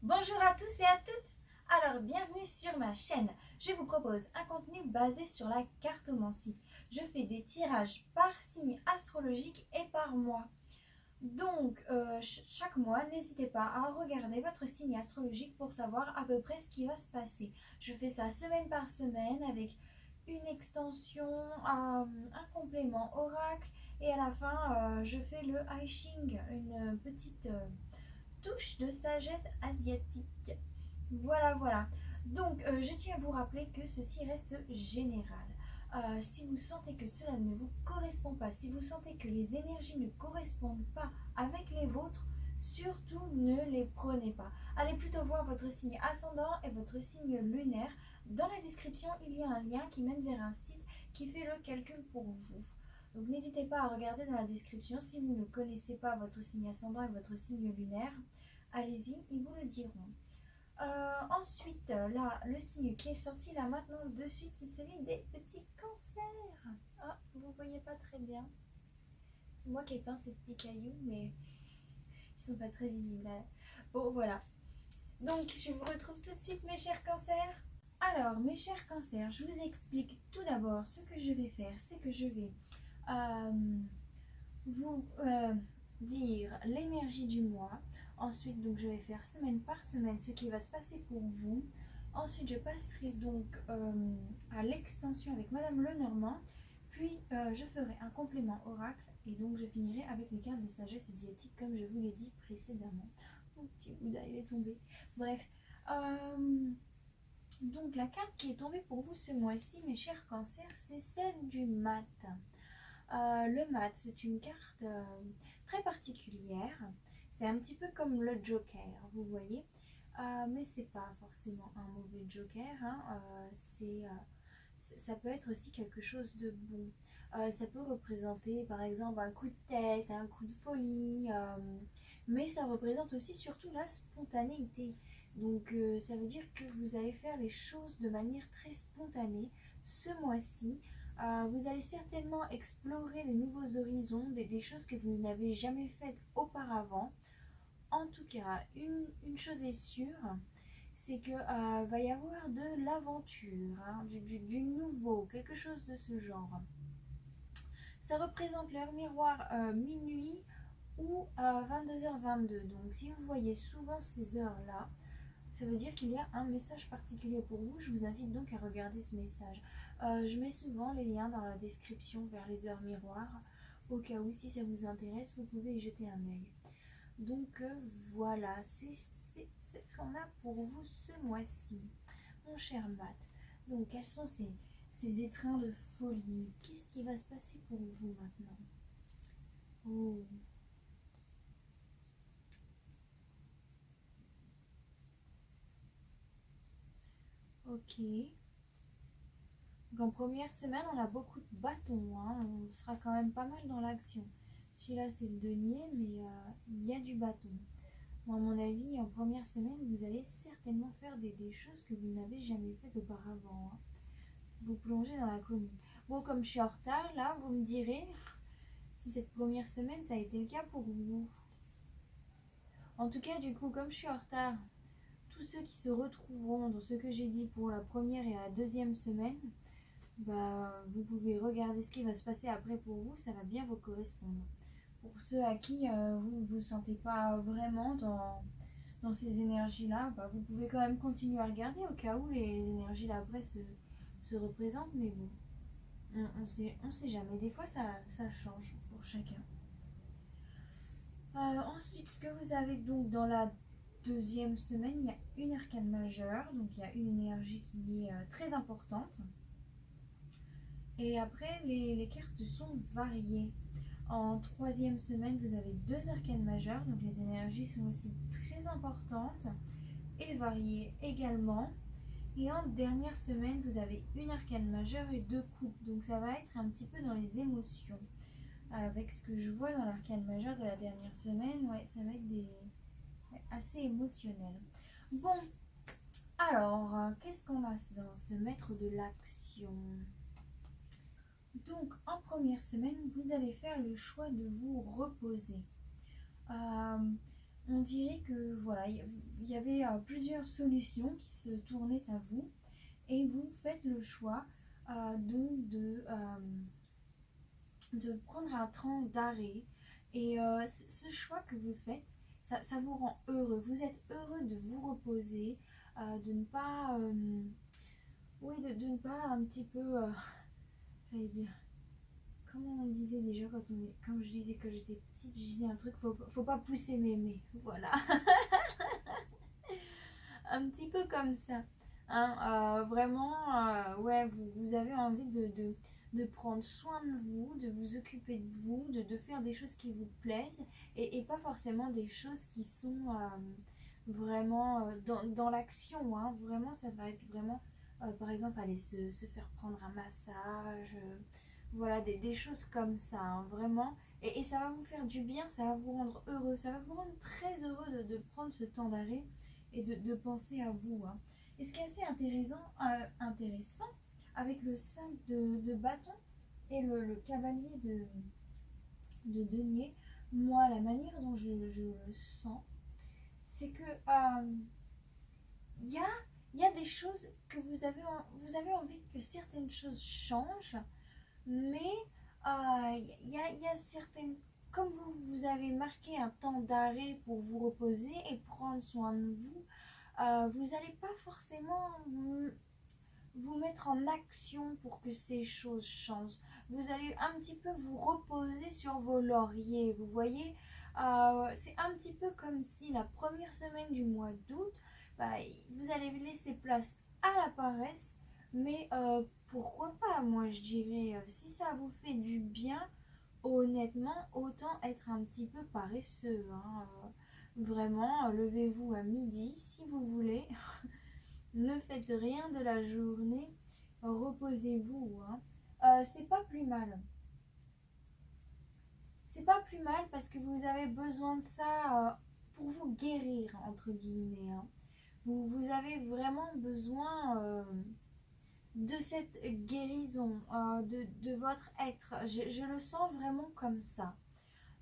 Bonjour à tous et à toutes. Alors bienvenue sur ma chaîne. Je vous propose un contenu basé sur la cartomancie. Je fais des tirages par signe astrologique et par mois. Donc chaque mois, n'hésitez pas à regarder votre signe astrologique pour savoir à peu près ce qui va se passer. Je fais ça semaine par semaine avec une extension, un complément oracle et à la fin je fais le I Ching, une petite touche de sagesse asiatique. Voilà. Donc, je tiens à vous rappeler que ceci reste général. Si vous sentez que cela ne vous correspond pas, si vous sentez que les énergies ne correspondent pas avec les vôtres, surtout ne les prenez pas. Allez plutôt voir votre signe ascendant et votre signe lunaire. Dans la description, il y a un lien qui mène vers un site qui fait le calcul pour vous. Donc n'hésitez pas à regarder dans la description si vous ne connaissez pas votre signe ascendant et votre signe lunaire. Allez-y, ils vous le diront. Ensuite, là, le signe qui est sorti là maintenant de suite, c'est celui des petits cancers. Ah, vous voyez pas très bien. C'est moi qui ai peint ces petits cailloux, mais ils sont pas très visibles. Bon, voilà. Donc, je vous retrouve tout de suite, mes chers cancers. Alors, mes chers cancers, je vous explique tout d'abord ce que je vais faire. C'est que je vais vous dire l'énergie du mois. Ensuite, donc, je vais faire semaine par semaine ce qui va se passer pour vous. Ensuite, je passerai donc à l'extension avec Madame Lenormand. Puis, je ferai un complément oracle. Et donc, je finirai avec les cartes de sagesse asiatique, comme je vous l'ai dit précédemment. Mon petit Bouddha, il est tombé. Bref. Donc, la carte qui est tombée pour vous ce mois-ci, mes chers cancers, c'est celle du mat. Le mat, c'est une carte très particulière. C'est un petit peu comme le joker, vous voyez. Mais c'est pas forcément un mauvais joker. Hein. Ça peut être aussi quelque chose de bon. Ça peut représenter par exemple un coup de tête, un coup de folie. Mais ça représente aussi surtout la spontanéité. Donc ça veut dire que vous allez faire les choses de manière très spontanée ce mois-ci. Vous allez certainement explorer de nouveaux horizons, des choses que vous n'avez jamais faites auparavant. En tout cas, une chose est sûre, c'est que va y avoir de l'aventure, hein, du nouveau, quelque chose de ce genre. Ça représente l'heure miroir minuit ou 22h22. Donc si vous voyez souvent ces heures-là, ça veut dire qu'il y a un message particulier pour vous. Je vous invite donc à regarder ce message. Je mets souvent les liens dans la description vers les heures miroirs. Au cas où, si ça vous intéresse, vous pouvez y jeter un œil. Donc voilà, c'est ce qu'on a pour vous ce mois-ci, mon cher Matt. Donc quels sont ces étreints de folie? Qu'est-ce qui va se passer pour vous maintenant? Oh. Ok. Donc en première semaine, on a beaucoup de bâtons, hein. On sera quand même pas mal dans l'action. Celui-là, c'est le denier, mais il y a du bâton. Bon, à mon avis, en première semaine, vous allez certainement faire des choses que vous n'avez jamais faites auparavant. Hein. Vous plongez dans l'inconnu. Bon, comme je suis en retard, là, vous me direz si cette première semaine, ça a été le cas pour vous. En tout cas, du coup, comme je suis en retard, tous ceux qui se retrouveront dans ce que j'ai dit pour la première et la deuxième semaine, bah, vous pouvez regarder ce qui va se passer après pour vous, ça va bien vous correspondre. Pour ceux à qui vous ne vous sentez pas vraiment dans ces énergies-là, bah, vous pouvez quand même continuer à regarder au cas où les énergies d'après se représentent, mais bon, on sait jamais. Des fois, ça change pour chacun. Ensuite, ce que vous avez donc dans la deuxième semaine, il y a une arcane majeure, donc il y a une énergie qui est très importante. Et après, les cartes sont variées. En troisième semaine, vous avez deux arcanes majeures, donc les énergies sont aussi très importantes et variées également. Et en dernière semaine, vous avez une arcane majeure et deux coupes, donc ça va être un petit peu dans les émotions. Avec ce que je vois dans l'arcane majeure de la dernière semaine, ouais, ça va être assez émotionnel. Bon, alors, qu'est-ce qu'on a dans ce maître de l'action? Donc, en première semaine, vous allez faire le choix de vous reposer. on dirait que voilà, il y avait plusieurs solutions qui se tournaient à vous et vous faites le choix de prendre un temps d'arrêt. Et ce choix que vous faites, ça vous rend heureux. Vous êtes heureux de vous reposer, de ne pas, oui, de ne pas un petit peu, j'allais dire, comment on disait déjà quand je disais que j'étais petite, je disais un truc, faut pas pousser mémé, voilà. Un petit peu comme ça. Hein, vraiment, ouais, vous avez envie de prendre soin de vous, de vous occuper de vous, de faire des choses qui vous plaisent et pas forcément des choses qui sont vraiment dans l'action. Hein. Vraiment, ça va être vraiment, par exemple, aller se faire prendre un massage, voilà, des choses comme ça, hein, vraiment. Et ça va vous faire du bien, ça va vous rendre heureux, ça va vous rendre très heureux de prendre ce temps d'arrêt et de penser à vous. Hein. Et ce qui est assez intéressant avec le 5 de bâton et le cavalier de denier, moi, la manière dont je le sens, c'est que y a des choses que vous avez envie que certaines choses changent, mais y a certaines... Comme vous avez marqué un temps d'arrêt pour vous reposer et prendre soin de vous, vous n'allez pas forcément vous mettre en action pour que ces choses changent. Vous allez un petit peu vous reposer sur vos lauriers, vous voyez. C'est un petit peu comme si la première semaine du mois d'août, vous allez laisser place à la paresse, mais pourquoi pas, moi je dirais, si ça vous fait du bien, honnêtement, autant être un petit peu paresseux. Hein. Vraiment, levez-vous à midi si vous voulez. Ne faites rien de la journée. Reposez-vous. Hein. C'est pas plus mal. C'est pas plus mal parce que vous avez besoin de ça pour vous guérir, entre guillemets. Hein. Vous avez vraiment besoin de cette guérison, de votre être. Je le sens vraiment comme ça.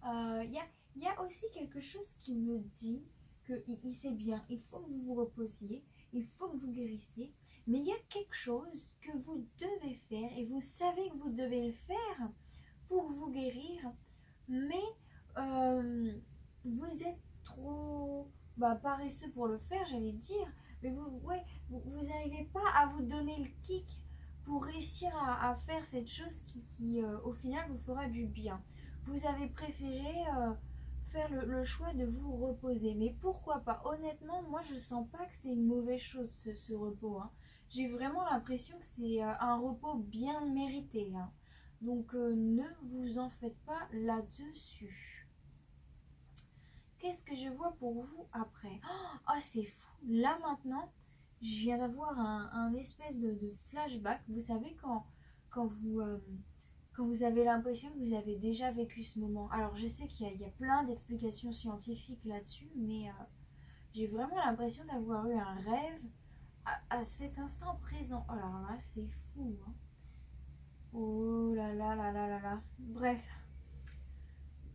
Il y a aussi quelque chose qui me dit que c'est bien, il faut que vous vous reposiez, il faut que vous guérissiez, mais il y a quelque chose que vous devez faire et vous savez que vous devez le faire pour vous guérir, mais vous êtes trop paresseux pour le faire, j'allais dire, mais vous n'arrivez pas à vous donner le kick pour réussir à faire cette chose qui au final vous fera du bien. Vous avez préféré faire le choix de vous reposer. Mais pourquoi pas? Honnêtement, moi je sens pas que c'est une mauvaise chose ce repos. Hein. J'ai vraiment l'impression que c'est un repos bien mérité. Hein. Donc ne vous en faites pas là-dessus. Qu'est-ce que je vois pour vous après? Oh, c'est fou. Là maintenant, je viens d'avoir un espèce de flashback. Vous savez quand vous avez l'impression que vous avez déjà vécu ce moment. Alors je sais qu'il y a plein d'explications scientifiques là-dessus, mais j'ai vraiment l'impression d'avoir eu un rêve à cet instant présent. Alors là, c'est fou. Hein. Oh là là là là là là. Bref,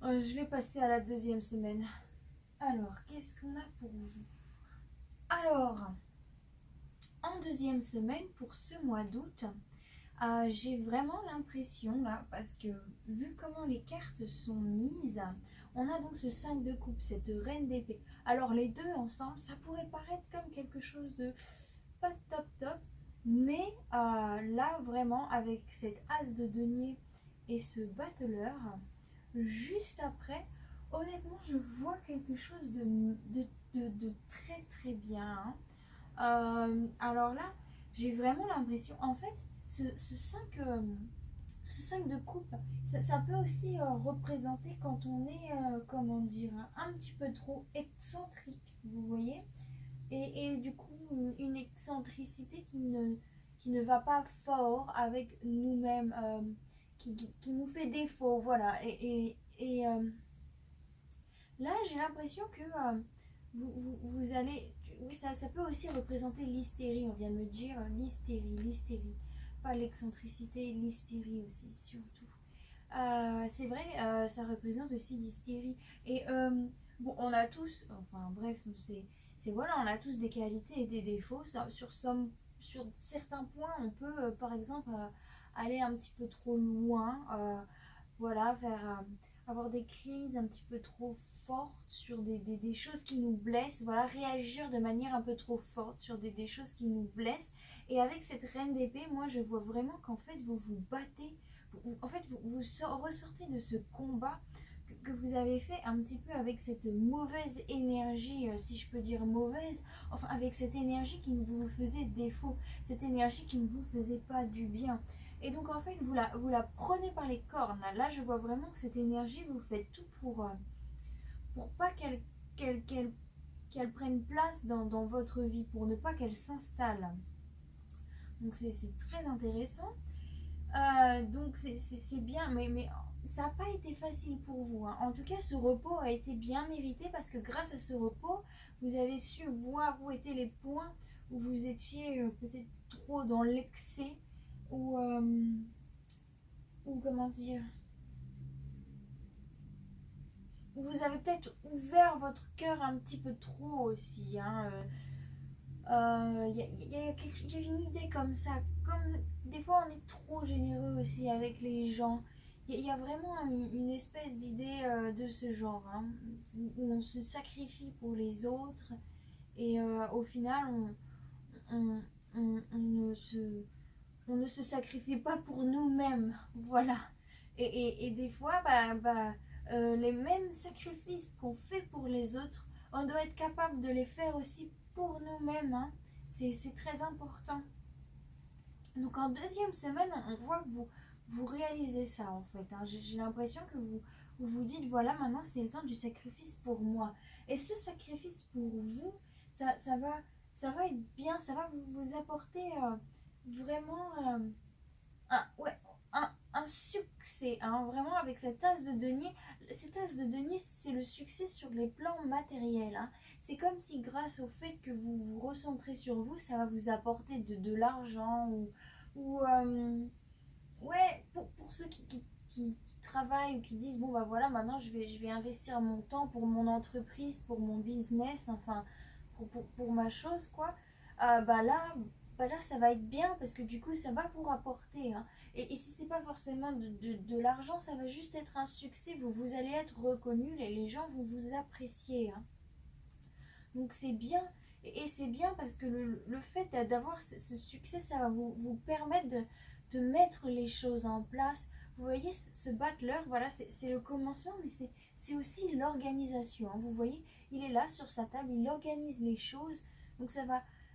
je vais passer à la deuxième semaine. Alors, qu'est-ce qu'on a pour vous? Alors, en deuxième semaine, pour ce mois d'août, j'ai vraiment l'impression là, parce que vu comment les cartes sont mises, on a donc ce 5 de coupe, cette reine d'épée. Alors les deux ensemble, ça pourrait paraître comme quelque chose de pas top top, mais là vraiment avec cette as de denier et ce battleur, juste après, honnêtement je vois quelque chose de très très bien. Hein. Alors là, j'ai vraiment l'impression, en fait, ce 5 de coupe, ça peut aussi représenter quand on est, comment dire, un petit peu trop excentrique, vous voyez, et du coup, une excentricité qui ne va pas fort avec nous-mêmes, qui nous fait défaut, voilà. Là, j'ai l'impression que vous allez... Oui, ça peut aussi représenter l'hystérie, on vient de me dire, l'hystérie. Pas l'excentricité, l'hystérie aussi, surtout. C'est vrai, ça représente aussi l'hystérie. Et Bon, on a tous, enfin bref, c'est voilà, on a tous des qualités et des défauts. Sur certains points, on peut par exemple aller un petit peu trop loin, voilà, avoir des crises un petit peu trop fortes sur des choses qui nous blessent, voilà, réagir de manière un peu trop forte sur des choses qui nous blessent. Et avec cette reine d'épée, moi je vois vraiment qu'en fait vous vous battez, en fait ressortez de ce combat que vous avez fait un petit peu avec cette mauvaise énergie, si je peux dire mauvaise, enfin avec cette énergie qui vous faisait défaut, cette énergie qui ne vous faisait pas du bien. Et donc en fait, vous la prenez par les cornes. Là, je vois vraiment que cette énergie, vous faites tout pour pas qu'elle, qu'elle, qu'elle prenne place dans votre vie, pour ne pas qu'elle s'installe. Donc c'est très intéressant. Donc c'est bien, mais ça n'a pas été facile pour vous, hein. En tout cas, ce repos a été bien mérité parce que grâce à ce repos, vous avez su voir où étaient les points où vous étiez peut-être trop dans l'excès ou comment dire, vous avez peut-être ouvert votre cœur un petit peu trop aussi, hein. Y a une idée comme ça. Comme des fois on est trop généreux aussi avec les gens. Y a vraiment une espèce d'idée de ce genre, hein, où on se sacrifie pour les autres et au final on, on ne se sacrifie pas pour nous-mêmes. Voilà. Et des fois, les mêmes sacrifices qu'on fait pour les autres, on doit être capable de les faire aussi pour nous-mêmes, hein. C'est très important. Donc en deuxième semaine, on voit que vous réalisez ça en fait, hein. J'ai l'impression que vous dites, voilà, maintenant c'est le temps du sacrifice pour moi. Et ce sacrifice pour vous, ça, ça, va, ça va être bien, ça va vous apporter vraiment ouais, un succès, hein, vraiment avec cette as de denier. Cette as de denier, c'est le succès sur les plans matériels, hein. C'est comme si grâce au fait que vous vous recentrez sur vous, ça va vous apporter de l'argent ou ouais, pour ceux qui travaillent ou qui disent, bon bah voilà, maintenant je vais investir mon temps pour mon entreprise, pour mon business, enfin pour ma chose, quoi. Bah là, ça va être bien parce que du coup ça va vous rapporter, hein. Et si c'est pas forcément de l'argent, ça va juste être un succès, vous allez être reconnu, les gens vont vous apprécier, hein. Donc c'est bien. Et c'est bien parce que le fait d'avoir ce succès, ça va vous permettre de mettre les choses en place. Vous voyez, ce battleur, voilà, c'est le commencement, mais c'est aussi l'organisation, hein. Vous voyez, il est là sur sa table, il organise les choses. Donc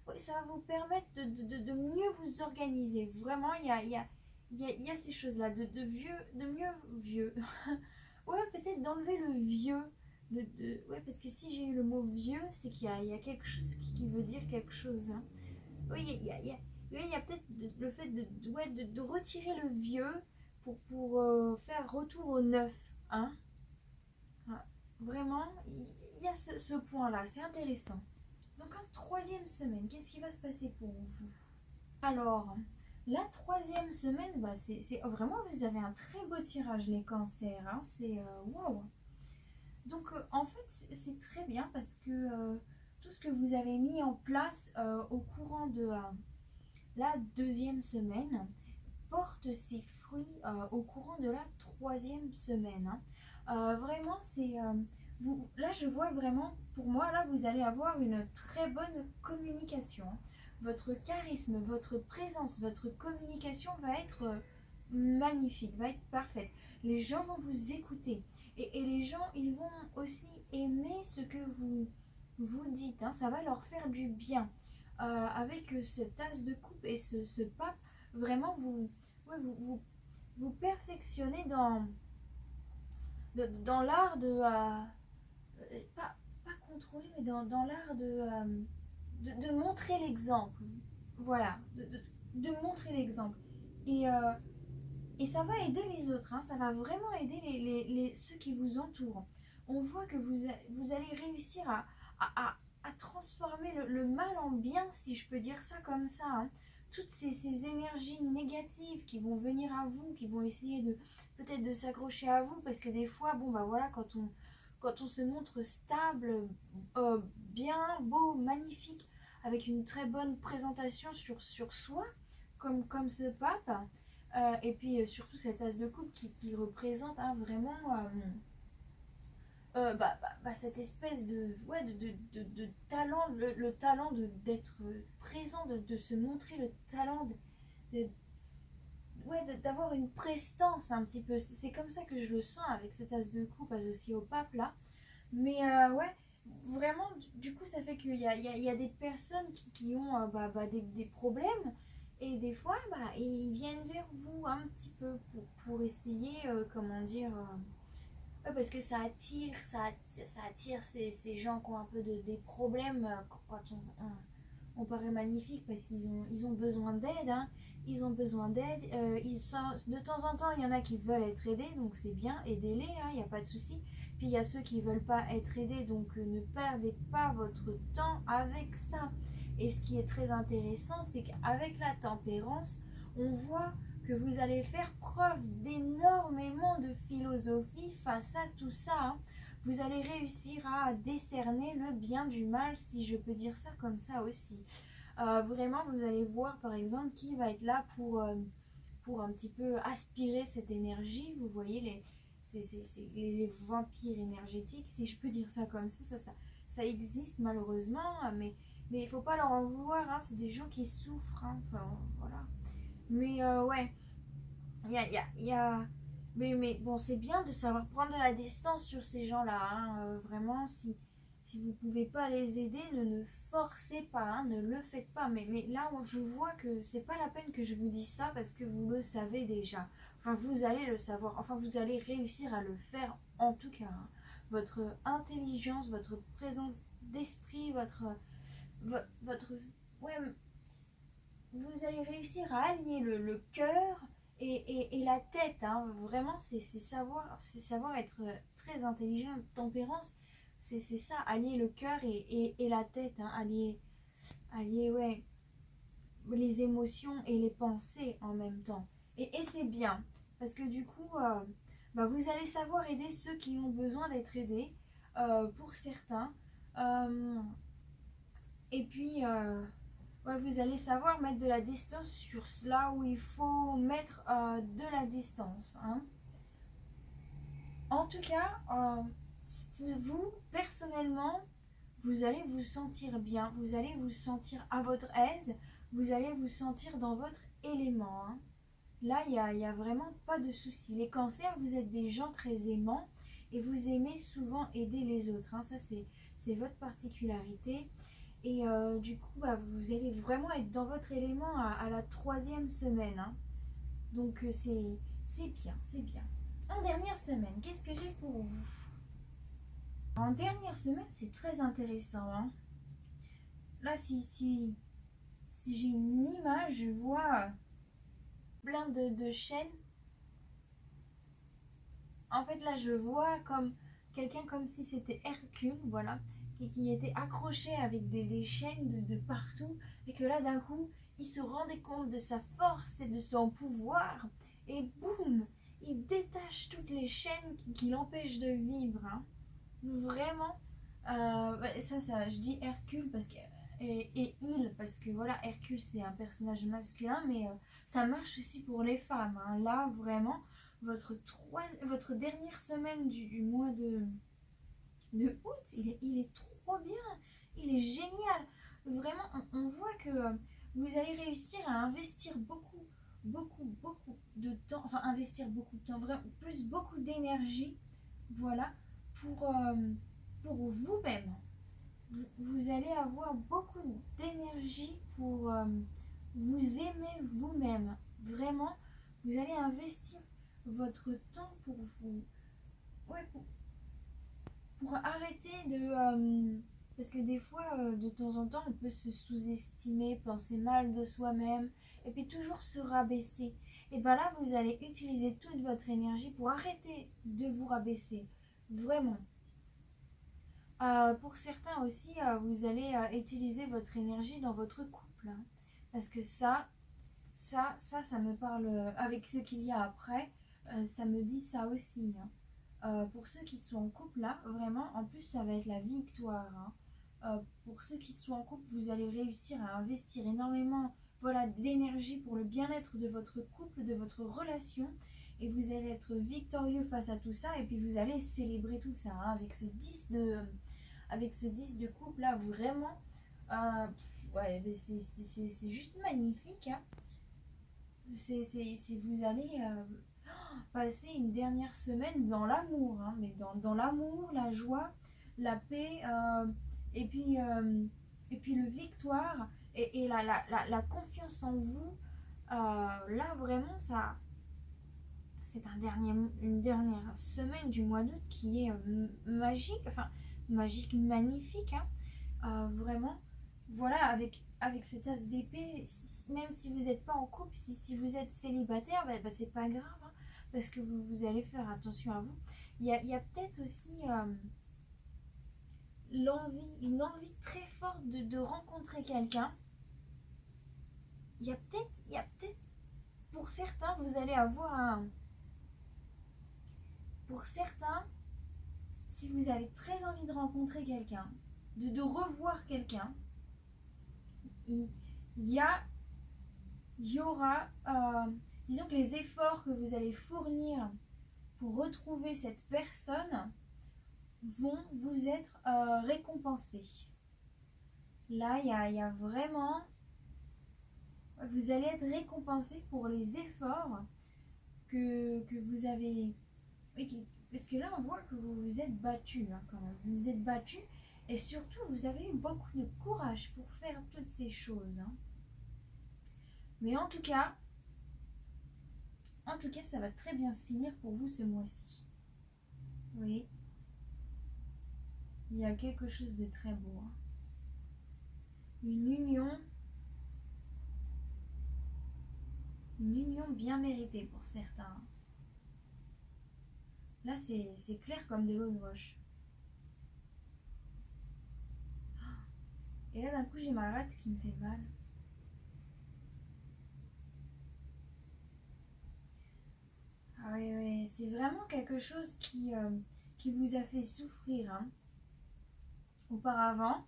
ouais, ça va vous permettre de mieux vous organiser. Vraiment, il y a ces choses-là, de mieux vieux. Ouais, peut-être d'enlever le vieux. Ouais, parce que si j'ai eu le mot vieux, c'est il y a quelque chose qui veut dire quelque chose, hein. Oui, oui, il y a peut-être le fait ouais, de retirer le vieux pour faire retour au neuf, hein. Ah, vraiment, il y a ce point-là, c'est intéressant. Donc en troisième semaine, qu'est-ce qui va se passer pour vous? Alors, la troisième semaine, bah, vraiment, vous avez un très beau tirage, les cancers, hein. C'est wow. Donc en fait c'est très bien parce que tout ce que vous avez mis en place au courant de la deuxième semaine porte ses fruits au courant de la troisième semaine, hein. Vraiment là je vois vraiment, pour moi là vous allez avoir une très bonne communication, hein. Votre charisme, votre présence, votre communication va être magnifique, va être parfaite. Les gens vont vous écouter et les gens ils vont aussi aimer ce que vous dites, hein. Ça va leur faire du bien. Avec ce tasse de coupe et ce pape, vraiment ouais, vous perfectionnez dans l'art pas contrôler, mais dans l'art de montrer l'exemple. Voilà, de montrer l'exemple. Et, euh, et ça va aider les autres, hein. Ça va vraiment aider ceux qui vous entourent. On voit que vous allez réussir à transformer le mal en bien, si je peux dire ça comme ça, hein. Toutes ces énergies négatives qui vont venir à vous, qui vont essayer peut-être de s'accrocher à vous, parce que des fois, bon bah voilà, quand on se montre stable, bien, beau, magnifique, avec une très bonne présentation sur soi, comme ce pape, et puis surtout cette as de coupe qui représente hein, vraiment cette espèce de, ouais, de talent, le talent d'être présent, de se montrer, le talent de, ouais, d'avoir une prestance un petit peu. C'est comme ça que je le sens avec cette as de coupe associée au pape là. Mais ouais, vraiment, du coup, ça fait qu'il y a des personnes qui ont des problèmes. Et des fois, ils viennent vers vous un petit peu pour essayer, comment dire, ouais, parce que ça attire ces gens qui ont un peu des problèmes quand on paraît magnifique parce ils ont besoin d'aide. Hein. Ils ont besoin d'aide. De temps en temps, il y en a qui veulent être aidés, donc c'est bien, aidez-les, il n'y a pas de souci. Puis il y a ceux qui ne veulent pas être aidés, donc ne perdez pas votre temps avec ça. Et ce qui est très intéressant, c'est qu'avec la tempérance, on voit que vous allez faire preuve d'énormément de philosophie face à tout ça. Hein. Vous allez réussir à décerner le bien du mal, si je peux dire ça comme ça aussi. Vraiment, vous allez voir par exemple qui va être là pour un petit peu aspirer cette énergie. Vous voyez les vampires énergétiques, si je peux dire ça comme ça existe malheureusement, mais il ne faut pas leur en vouloir, hein. C'est des gens qui souffrent, hein. Enfin, voilà. Mais ouais, il y a... Mais bon, c'est bien de savoir prendre de la distance sur ces gens-là. Hein. Vraiment, si vous ne pouvez pas les aider, ne forcez pas, hein, ne le faites pas. Mais là, je vois que c'est pas la peine que je vous dise ça parce que vous le savez déjà. Enfin, vous allez le savoir. Enfin, vous allez réussir à le faire en tout cas. Hein. Votre intelligence, votre présence d'esprit, votre ouais, vous allez réussir à allier le cœur et la tête. Hein. Vraiment, c'est savoir être très intelligent. Tempérance, c'est ça, allier le cœur et la tête. Hein. Allier ouais, les émotions et les pensées en même temps. Et c'est bien, parce que du coup, vous allez savoir aider ceux qui ont besoin d'être aidés, pour certains. Et puis... ouais, vous allez savoir mettre de la distance sur là où il faut mettre de la distance. Hein. En tout cas, vous, personnellement, vous allez vous sentir bien, vous allez vous sentir à votre aise, vous allez vous sentir dans votre élément. Hein. Là, il n'y a vraiment pas de souci. Les cancers, vous êtes des gens très aimants et vous aimez souvent aider les autres. Hein. Ça, c'est votre particularité. Et du coup, vous allez vraiment être dans votre élément à la 3e semaine. Hein. Donc c'est bien, c'est bien. En dernière semaine, qu'est-ce que j'ai pour vous? En dernière semaine, c'est très intéressant. Hein. Là, si j'ai une image, je vois plein de chaînes. En fait, là, je vois comme quelqu'un comme si c'était Hercule, voilà, qui était accroché avec des chaînes de partout, et que là, d'un coup, il se rendait compte de sa force et de son pouvoir, et boum, il détache toutes les chaînes qui l'empêchent de vivre. Hein. Vraiment, ça, je dis Hercule parce que et il, parce que voilà, Hercule c'est un personnage masculin, mais ça marche aussi pour les femmes. Hein. Là, vraiment, votre dernière semaine du mois de août, il est trop bien, il est génial. Vraiment, on voit que vous allez réussir à investir beaucoup de temps, enfin investir beaucoup de temps, vraiment, plus beaucoup d'énergie, voilà, pour vous-même. Vous allez avoir beaucoup d'énergie pour vous aimer vous-même. Vraiment, vous allez investir votre temps pour vous. Ouais, pour arrêter de. Parce que des fois, de temps en temps, on peut se sous-estimer, penser mal de soi-même, et puis toujours se rabaisser. Et bien là, vous allez utiliser toute votre énergie pour arrêter de vous rabaisser. Vraiment. Pour certains aussi, vous allez utiliser votre énergie dans votre couple. Hein, parce que ça me parle avec ce qu'il y a après. Ça me dit ça aussi. Hein. Pour ceux qui sont en couple, là, vraiment, en plus, ça va être la victoire. Hein. Pour ceux qui sont en couple, vous allez réussir à investir énormément, voilà, d'énergie pour le bien-être de votre couple, de votre relation. Et vous allez être victorieux face à tout ça. Et puis, vous allez célébrer tout ça hein, avec ce 10 de couple, là, vraiment. Ouais, c'est juste magnifique. Hein. Vous allez passer une dernière semaine dans l'amour, hein, mais dans l'amour, la joie, la paix, et puis le victoire et la confiance en vous. Là, vraiment, ça, c'est une dernière semaine du mois d'août qui est magique, enfin, magique, magnifique. Hein. Vraiment, voilà, avec cet as d'épée, même si vous n'êtes pas en couple, si vous êtes célibataire, c'est pas grave, hein, parce que vous allez faire attention à vous. Il y a peut-être aussi une envie très forte de rencontrer quelqu'un. Il y a peut-être, pour certains, vous allez avoir pour certains, si vous avez très envie de rencontrer quelqu'un, de revoir quelqu'un, il y aura, disons que les efforts que vous allez fournir pour retrouver cette personne vont vous être récompensés. Là, il y a vraiment, vous allez être récompensé pour les efforts que vous avez, parce que là, on voit que vous vous êtes battu hein, quand même, vous vous êtes battu et surtout, vous avez eu beaucoup de courage pour faire toutes ces choses. Hein. Mais en tout cas, ça va très bien se finir pour vous ce mois-ci. Vous voyez, il y a quelque chose de très beau. Hein. Une union bien méritée pour certains. Là, c'est clair comme de l'eau de roche. Et là, d'un coup, j'ai ma rate qui me fait mal. Ah ouais, c'est vraiment quelque chose qui vous a fait souffrir hein. Auparavant.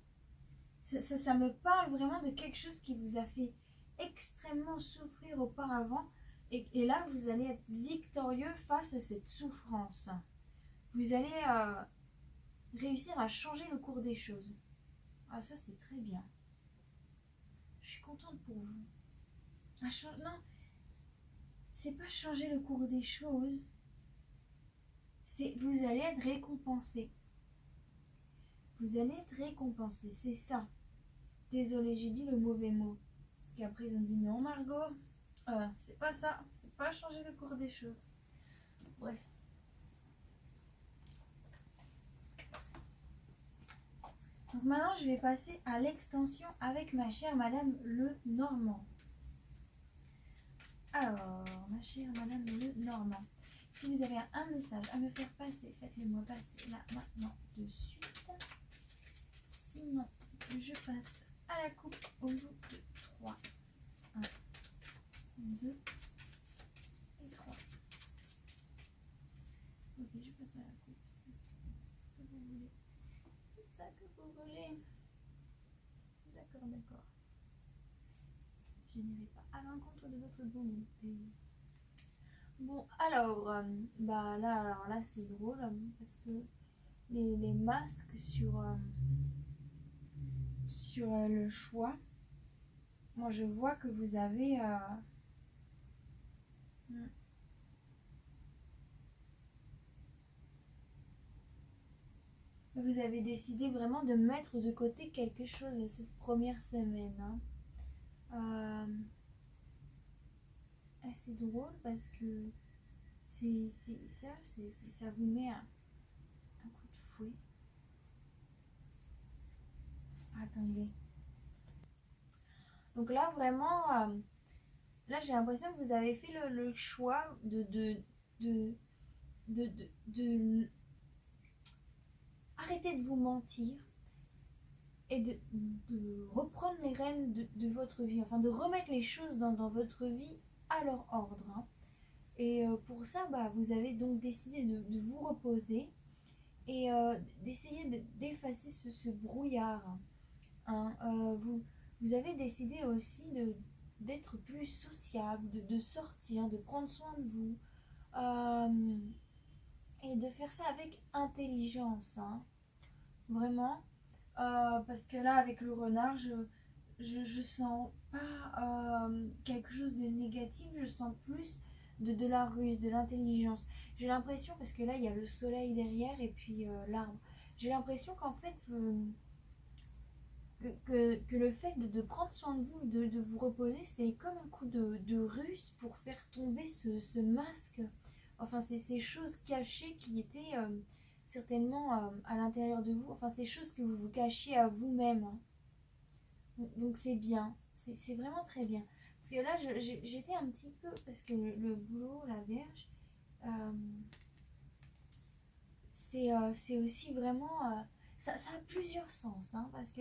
Ça me parle vraiment de quelque chose qui vous a fait extrêmement souffrir auparavant. Et là, vous allez être victorieux face à cette souffrance. Vous allez réussir à changer le cours des choses. Ah, ça, c'est très bien. Je suis contente pour vous. Non, c'est pas changer le cours des choses. Vous allez être récompensé. Vous allez être récompensé, c'est ça. Désolée, j'ai dit le mauvais mot. Parce qu'après, ils ont dit non, Margot. C'est pas ça. C'est pas changer le cours des choses. Bref. Donc maintenant, je vais passer à l'extension avec ma chère Madame Lenormand. Alors, ma chère Madame Lenormand, si vous avez un message à me faire passer, faites-le moi passer là, maintenant, de suite. Sinon, je passe à la coupe au bout de 3. 1, 2 et 3. Ok, je passe à la coupe. C'est ça que vous voulez. C'est ça que vous voulez. D'accord, d'accord. Je n'irai pas à l'encontre de votre volonté. Bon, alors, là c'est drôle parce que les masques sur le choix, moi je vois que vous avez décidé vraiment de mettre de côté quelque chose cette première semaine. Hein. C'est drôle parce que ça vous met un coup de fouet. Attendez. Donc là vraiment, là j'ai l'impression que vous avez fait le choix de arrêter de vous mentir et de reprendre les rênes de votre vie, enfin de remettre les choses dans votre vie à leur ordre. Hein. Et pour ça, bah, vous avez donc décidé de vous reposer et d'essayer d'effacer ce brouillard, hein. Vous avez décidé aussi d'être plus sociable, de sortir, de prendre soin de vous, euh, et de faire ça avec intelligence, hein, vraiment. Parce que là, avec le renard, je sens pas quelque chose de négatif, je sens plus de la ruse, de l'intelligence. J'ai l'impression, parce que là, il y a le soleil derrière et puis l'arbre, j'ai l'impression qu'en fait, que le fait de prendre soin de vous, de vous reposer, c'était comme un coup de ruse pour faire tomber ce masque, enfin ces choses cachées qui étaient certainement à l'intérieur de vous, enfin ces choses que vous vous cachiez à vous-même, hein. Donc c'est bien, c'est vraiment très bien. Parce que là, j'étais un petit peu, parce que le boulot, la verge, euh, c'est aussi vraiment, ça a plusieurs sens, hein, parce que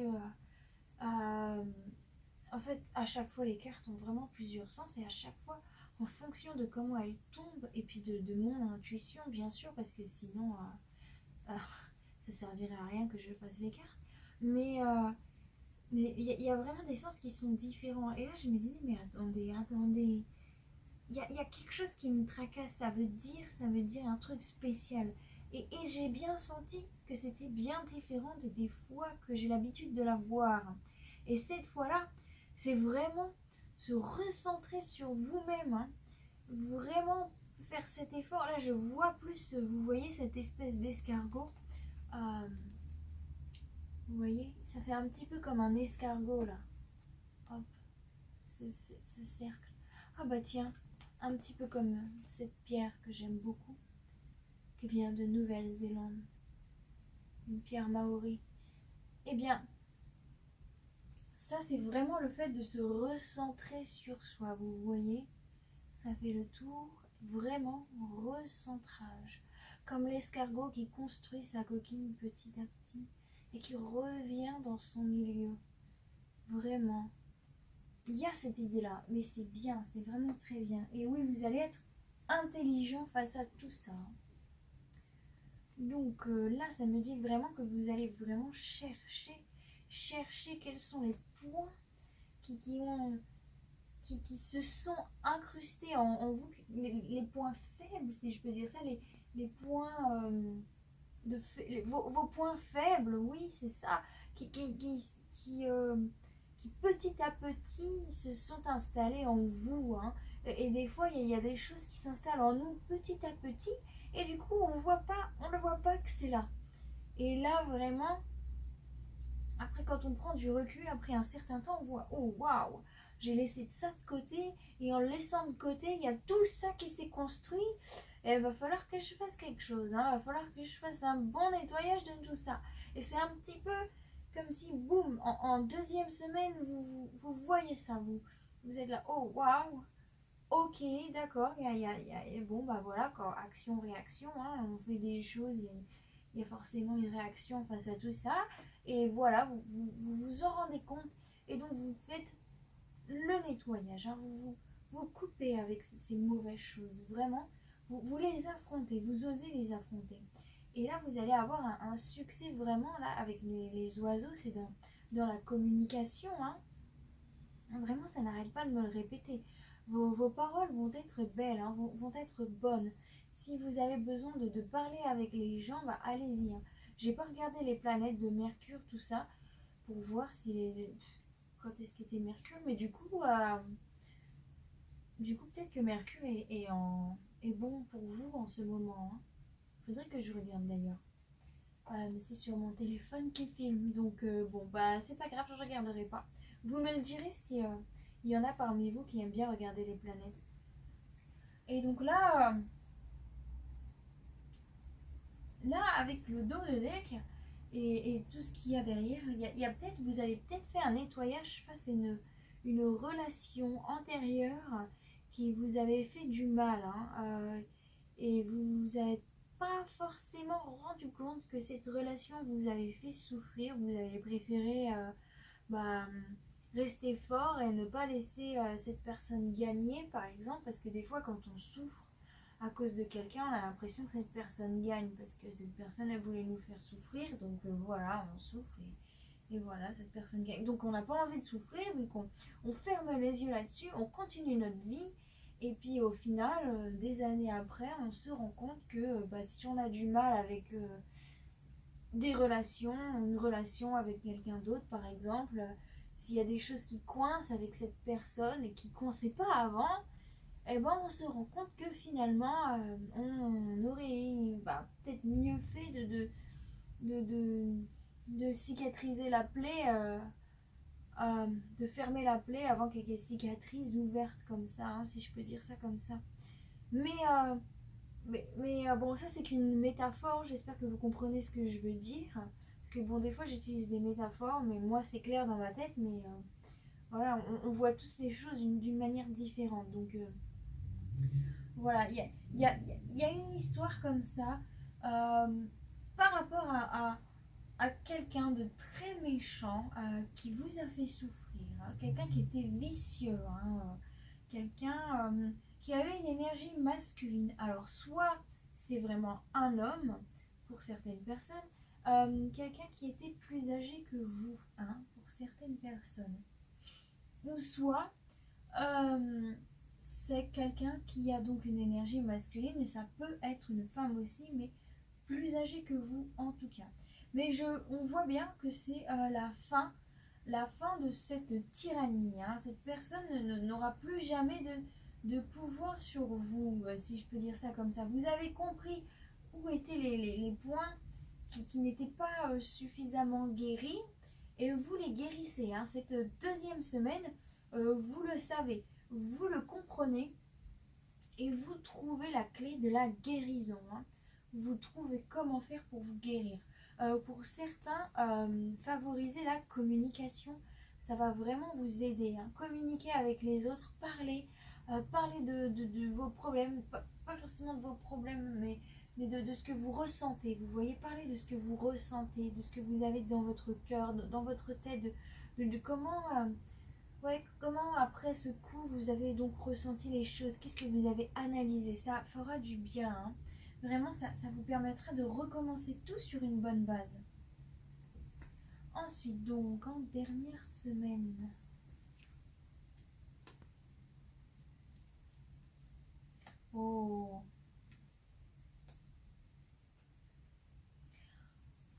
en fait, à chaque fois, les cartes ont vraiment plusieurs sens et à chaque fois, en fonction de comment elles tombent et puis de mon intuition, bien sûr, parce que sinon, ça servirait à rien que je fasse les cartes. Mais y a vraiment des sens qui sont différents. Et là, je me disais, mais attendez. Il y a quelque chose qui me tracasse. Ça veut dire un truc spécial. Et j'ai bien senti que c'était bien différent des fois que j'ai l'habitude de la voir. Et cette fois-là, c'est vraiment se recentrer sur vous-même, hein. Vraiment faire cet effort. Là, je vois plus, vous voyez, cette espèce d'escargot. Euh, vous voyez, ça fait un petit peu comme un escargot, là. Hop, ce cercle. Ah bah tiens, un petit peu comme cette pierre que j'aime beaucoup, qui vient de Nouvelle-Zélande. Une pierre maori. Eh bien, ça c'est vraiment le fait de se recentrer sur soi, vous voyez. Ça fait le tour, vraiment recentrage. Comme l'escargot qui construit sa coquille petit à petit et qui revient dans son milieu. Vraiment. Il y a cette idée-là, mais c'est bien, c'est vraiment très bien. Et oui, vous allez être intelligent face à tout ça. Donc là, ça me dit vraiment que vous allez vraiment chercher quels sont les points qui se sont incrustés en vous, les points faibles, si je peux dire ça, les points vos points faibles, oui, c'est ça, qui petit à petit se sont installés en vous, hein. Et des fois, il y a des choses qui s'installent en nous petit à petit, et du coup, on ne voit pas que c'est là. Et là, vraiment, après, quand on prend du recul, après un certain temps, on voit, oh waouh, j'ai laissé ça de côté, et en le laissant de côté, il y a tout ça qui s'est construit. Et il va falloir que je fasse quelque chose, hein. Il va falloir que je fasse un bon nettoyage de tout ça. Et c'est un petit peu comme si, boum, en deuxième semaine, vous voyez ça, vous êtes là, oh waouh, ok, d'accord, bon, bah voilà, quand action, réaction, hein, on fait des choses, il y a forcément une réaction face à tout ça, et voilà, vous en rendez compte, et donc vous faites le nettoyage, hein, vous coupez avec ces mauvaises choses, vraiment, vous les affrontez, vous osez les affronter. Et là, vous allez avoir un succès vraiment, là, avec les oiseaux, c'est dans la communication, hein. Vraiment, ça n'arrête pas de me le répéter. Vos paroles vont être belles, hein, vont être bonnes. Si vous avez besoin de parler avec les gens, bah allez-y, hein. J'ai pas regardé les planètes de Mercure, tout ça, pour voir si quand est-ce qu'était Mercure, mais du coup peut-être que Mercure est bon pour vous en ce moment, hein. Faudrait que je regarde d'ailleurs. Mais c'est sur mon téléphone qui filme, donc bon bah c'est pas grave, je regarderai pas. Vous me le direz si il y en a parmi vous qui aiment bien regarder les planètes. Et donc là avec le dos de deck et tout ce qu'il y a derrière, il y a peut-être, vous allez peut-être faire un nettoyage face à une relation antérieure qui vous avait fait du mal, hein, et vous vous avez pas forcément rendu compte que cette relation vous avait fait souffrir, vous avez préféré bah, rester fort et ne pas laisser cette personne gagner, par exemple, parce que des fois quand on souffre, à cause de quelqu'un, on a l'impression que cette personne gagne parce que cette personne a voulu nous faire souffrir, donc voilà, on souffre et voilà, cette personne gagne. Donc on n'a pas envie de souffrir, donc on ferme les yeux là-dessus, on continue notre vie. Et puis au final, des années après, on se rend compte que si on a du mal avec des relations, une relation avec quelqu'un d'autre par exemple, s'il y a des choses qui coincent avec cette personne et qui ne coinçaient pas avant, eh ben on se rend compte que finalement on aurait peut-être mieux fait de, de, de cicatriser la plaie, de fermer la plaie avant qu'il y ait des cicatrices ouvertes comme ça, hein, si je peux dire ça comme ça. Mais, bon, ça c'est qu'une métaphore, j'espère que vous comprenez ce que je veux dire. Parce que bon, des fois j'utilise des métaphores, mais moi c'est clair dans ma tête, mais voilà, on voit tous les choses d'une manière différente. Donc voilà, il y a une histoire comme ça par rapport à quelqu'un de très méchant qui vous a fait souffrir, hein, quelqu'un qui était vicieux, hein, quelqu'un qui avait une énergie masculine. Alors soit c'est vraiment un homme pour certaines personnes, quelqu'un qui était plus âgé que vous, hein, pour certaines personnes. Ou soit c'est quelqu'un qui a donc une énergie masculine, et ça peut être une femme aussi, mais plus âgée que vous en tout cas. Mais on voit bien que c'est la fin de cette tyrannie, hein. Cette personne n'aura plus jamais de pouvoir sur vous, si je peux dire ça comme ça. Vous avez compris où étaient les points qui n'étaient pas suffisamment guéris, et vous les guérissez, hein. Cette deuxième semaine, vous le savez, vous le comprenez, et vous trouvez la clé de la guérison, hein. Vous trouvez comment faire pour vous guérir. Pour certains, favoriser la communication, ça va vraiment vous aider, hein. Communiquer avec les autres, parler de vos problèmes, pas forcément de vos problèmes, mais de ce que vous ressentez. Vous voyez, parler de ce que vous ressentez, de ce que vous avez dans votre cœur, dans votre tête, de comment... ouais, comment après ce coup vous avez donc ressenti les choses, qu'est-ce que vous avez analysé, ça fera du bien, hein. Vraiment ça vous permettra de recommencer tout sur une bonne base. Ensuite donc en dernière semaine, oh,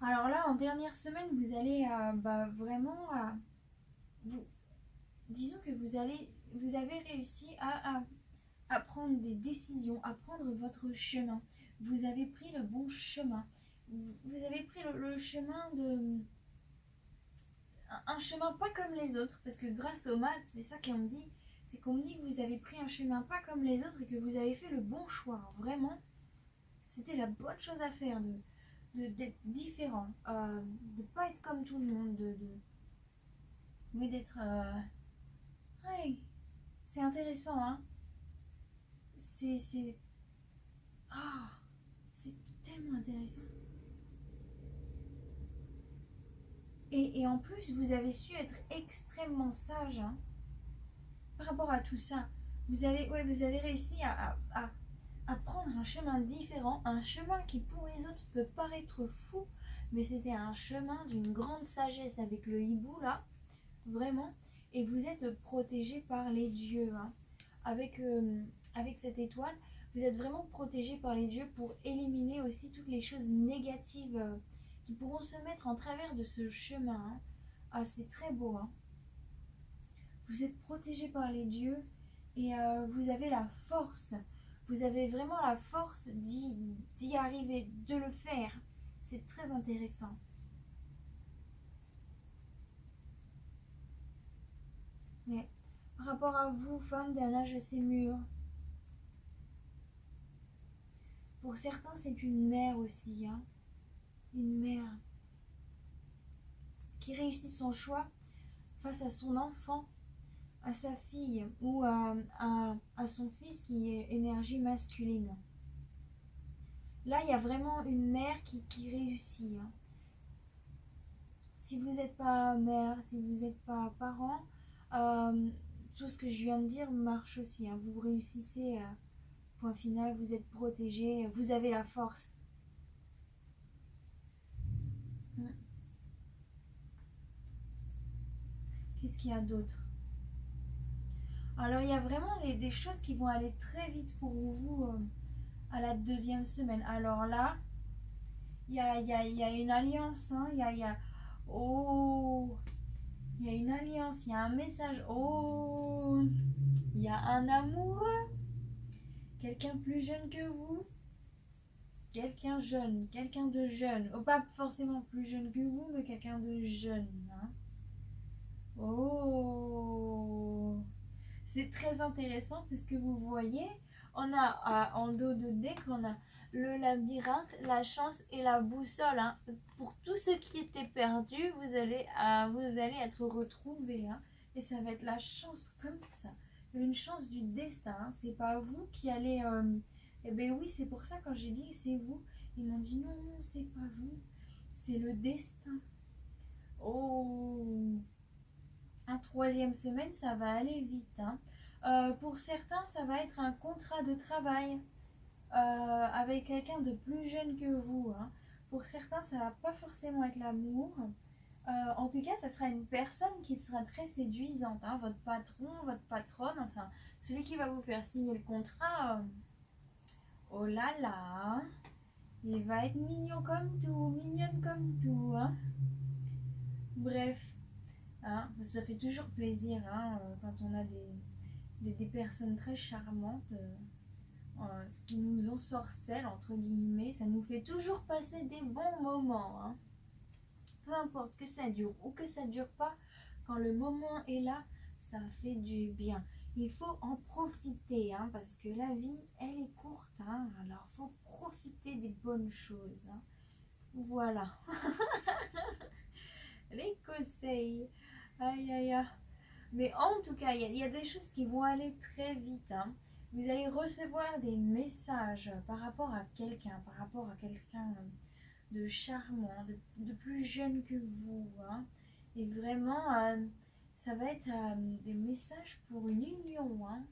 alors là en dernière semaine vous allez vraiment vous, disons que vous avez réussi à prendre des décisions, à prendre votre chemin. Vous avez pris le bon chemin. Vous avez pris le chemin de... Un chemin pas comme les autres, parce que grâce aux maths, c'est ça qu'on me dit, c'est qu'on me dit que vous avez pris un chemin pas comme les autres et que vous avez fait le bon choix. Vraiment, c'était la bonne chose à faire, d'être différent, de pas être comme tout le monde, mais d'être... Ouais, c'est intéressant, hein. C'est... Ah, c'est tellement intéressant. Et en plus, vous avez su être extrêmement sage, hein, par rapport à tout ça. Vous avez réussi à prendre un chemin différent, un chemin qui pour les autres peut paraître fou, mais c'était un chemin d'une grande sagesse avec le hibou là, vraiment. Et vous êtes protégé par les dieux, hein. Avec cette étoile, vous êtes vraiment protégé par les dieux pour éliminer aussi toutes les choses négatives qui pourront se mettre en travers de ce chemin, hein. Ah, c'est très beau, hein. Vous êtes protégé par les dieux et vous avez la force. Vous avez vraiment la force d'y arriver, de le faire. C'est très intéressant. Mais par rapport à vous, femme d'un âge assez mûr, pour certains, c'est une mère aussi, hein. Une mère qui réussit son choix face à son enfant, à sa fille ou à son fils qui est énergie masculine. Là, il y a vraiment une mère qui réussit, hein. Si vous n'êtes pas mère, si vous n'êtes pas parent, tout ce que je viens de dire marche aussi, hein. Vous réussissez Point final, vous êtes protégé, vous avez la force. Qu'est-ce qu'il y a d'autre? Alors, il y a vraiment des choses qui vont aller très vite pour vous à la deuxième semaine. Alors là, il y a une alliance. Hein, oh, il y a une alliance, il y a un message. Oh, il y a un amoureux. Quelqu'un plus jeune que vous. Quelqu'un jeune, quelqu'un de jeune. Oh, pas forcément plus jeune que vous, mais quelqu'un de jeune. Hein. Oh, c'est très intéressant puisque vous voyez, on a en dos de deck, on a le labyrinthe, la chance et la boussole. Hein. Pour tous ceux qui étaient perdus, vous allez être retrouvés. Hein. Et ça va être la chance comme ça. Une chance du destin. Hein. C'est pas vous qui allez... Eh bien oui, c'est pour ça quand j'ai dit c'est vous, ils m'ont dit non, c'est pas vous. C'est le destin. Oh, en troisième semaine, ça va aller vite. Hein. Pour certains, ça va être un contrat de travail avec quelqu'un de plus jeune que vous. Hein. Pour certains, ça va pas forcément être l'amour. En tout cas, ça sera une personne qui sera très séduisante. Hein. Votre patron, votre patronne, enfin, celui qui va vous faire signer le contrat. Oh là là, il va être mignon comme tout, mignonne comme tout. Hein. Bref. Hein, ça fait toujours plaisir hein, quand on a des personnes très charmantes ce qui nous ensorcelle entre guillemets, ça nous fait toujours passer des bons moments. Hein. Peu importe que ça dure ou que ça dure pas, quand le moment est là, ça fait du bien. Il faut en profiter hein, parce que la vie, elle est courte. Hein, alors, il faut profiter des bonnes choses. Hein. Voilà. Les conseils. Aïe aïe aïe. Mais en tout cas, il y a des choses qui vont aller très vite. Hein. Vous allez recevoir des messages par rapport à quelqu'un de charmant, de plus jeune que vous. Hein. Et vraiment, ça va être des messages pour une union. Hein.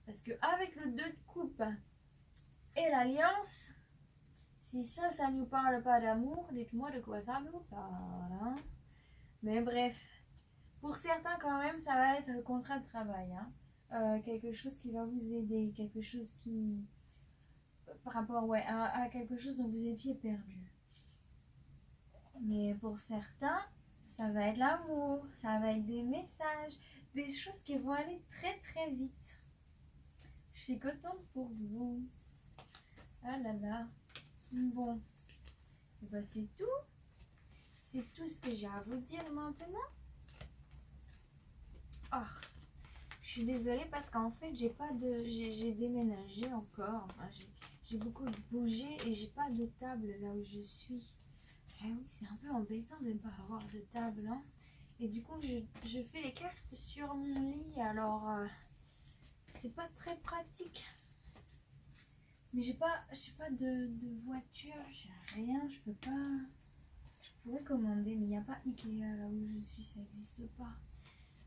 Parce qu'avec le 2 de coupe et l'alliance, si ça ne nous parle pas d'amour, dites-moi de quoi ça nous parle. Hein. Mais bref. Pour certains, quand même, ça va être le contrat de travail. Hein. Quelque chose qui va vous aider, quelque chose qui... par rapport ouais, à quelque chose dont vous étiez perdu. Mais pour certains, ça va être l'amour, ça va être des messages, des choses qui vont aller très très vite. Je suis contente pour vous. Ah là là. Bon, et ben, c'est tout. C'est tout ce que j'ai à vous dire maintenant. Oh, je suis désolée parce qu'en fait j'ai déménagé encore. Enfin, j'ai beaucoup bougé et j'ai pas de table là où je suis. Ah oui, c'est un peu embêtant de ne pas avoir de table. Hein. Et du coup je fais les cartes sur mon lit. Alors c'est pas très pratique. Mais j'ai pas de voiture, j'ai rien, je peux pas. Je pourrais commander, mais il n'y a pas Ikea là où je suis, ça n'existe pas.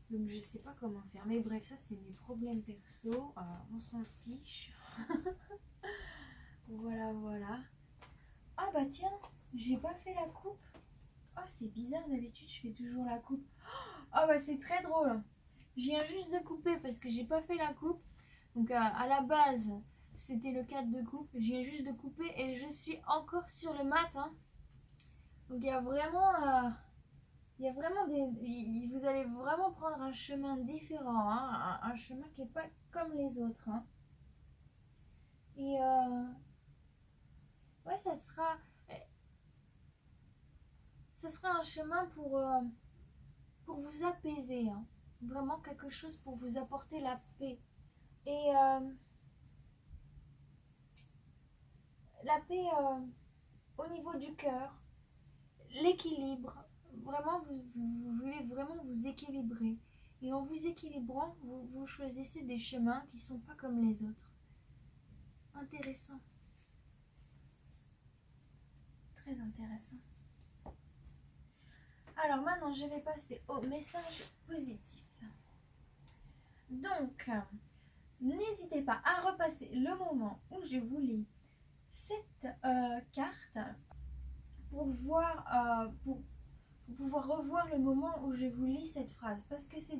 Donc je sais pas comment faire. Mais bref, ça c'est mes problèmes perso. On s'en fiche. Voilà. Ah bah tiens, j'ai pas fait la coupe. Oh c'est bizarre, d'habitude je fais toujours la coupe. Ah bah c'est très drôle. Je viens juste de couper parce que j'ai pas fait la coupe. Donc à la base, c'était le 4 de coupe. Je viens juste de couper et je suis encore sur le mat. Hein. Donc il y a vraiment... vous allez vraiment prendre un chemin différent, hein, un chemin qui n'est pas comme les autres. Hein. Et ouais, ça sera un chemin pour vous apaiser. Hein. Vraiment quelque chose pour vous apporter la paix. Et la paix au niveau du cœur, l'équilibre. Vraiment, vous voulez vraiment vous équilibrer. Et en vous équilibrant, vous choisissez des chemins qui ne sont pas comme les autres. Intéressant. Très intéressant. Alors maintenant, je vais passer au message positif. Donc, n'hésitez pas à repasser le moment où je vous lis cette carte pour voir, pour pouvoir revoir le moment où je vous lis cette phrase. Parce que c'est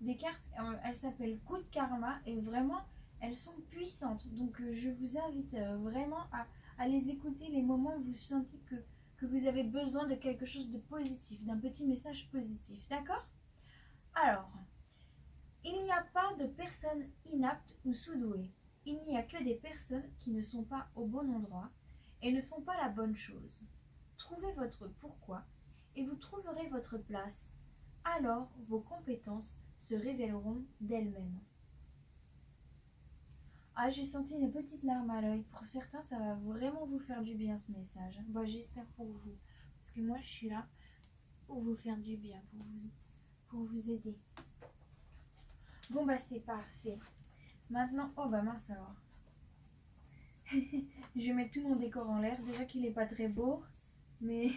des cartes, elles s'appellent coup de karma et vraiment, elles sont puissantes. Donc je vous invite vraiment à les écouter les moments où vous sentez que vous avez besoin de quelque chose de positif, d'un petit message positif. D'accord? Alors, il n'y a pas de personnes inaptes ou sous-douées. Il n'y a que des personnes qui ne sont pas au bon endroit et ne font pas la bonne chose. Trouvez votre pourquoi et vous trouverez votre place. Alors vos compétences se révéleront d'elles-mêmes. Ah, j'ai senti une petite larme à l'œil. Pour certains, ça va vraiment vous faire du bien ce message. Bon, j'espère pour vous. Parce que moi, je suis là pour vous faire du bien, pour vous aider. Bon, bah c'est parfait. Maintenant, oh bah mince alors. Je vais mettre tout mon décor en l'air. Déjà qu'il n'est pas très beau. Mais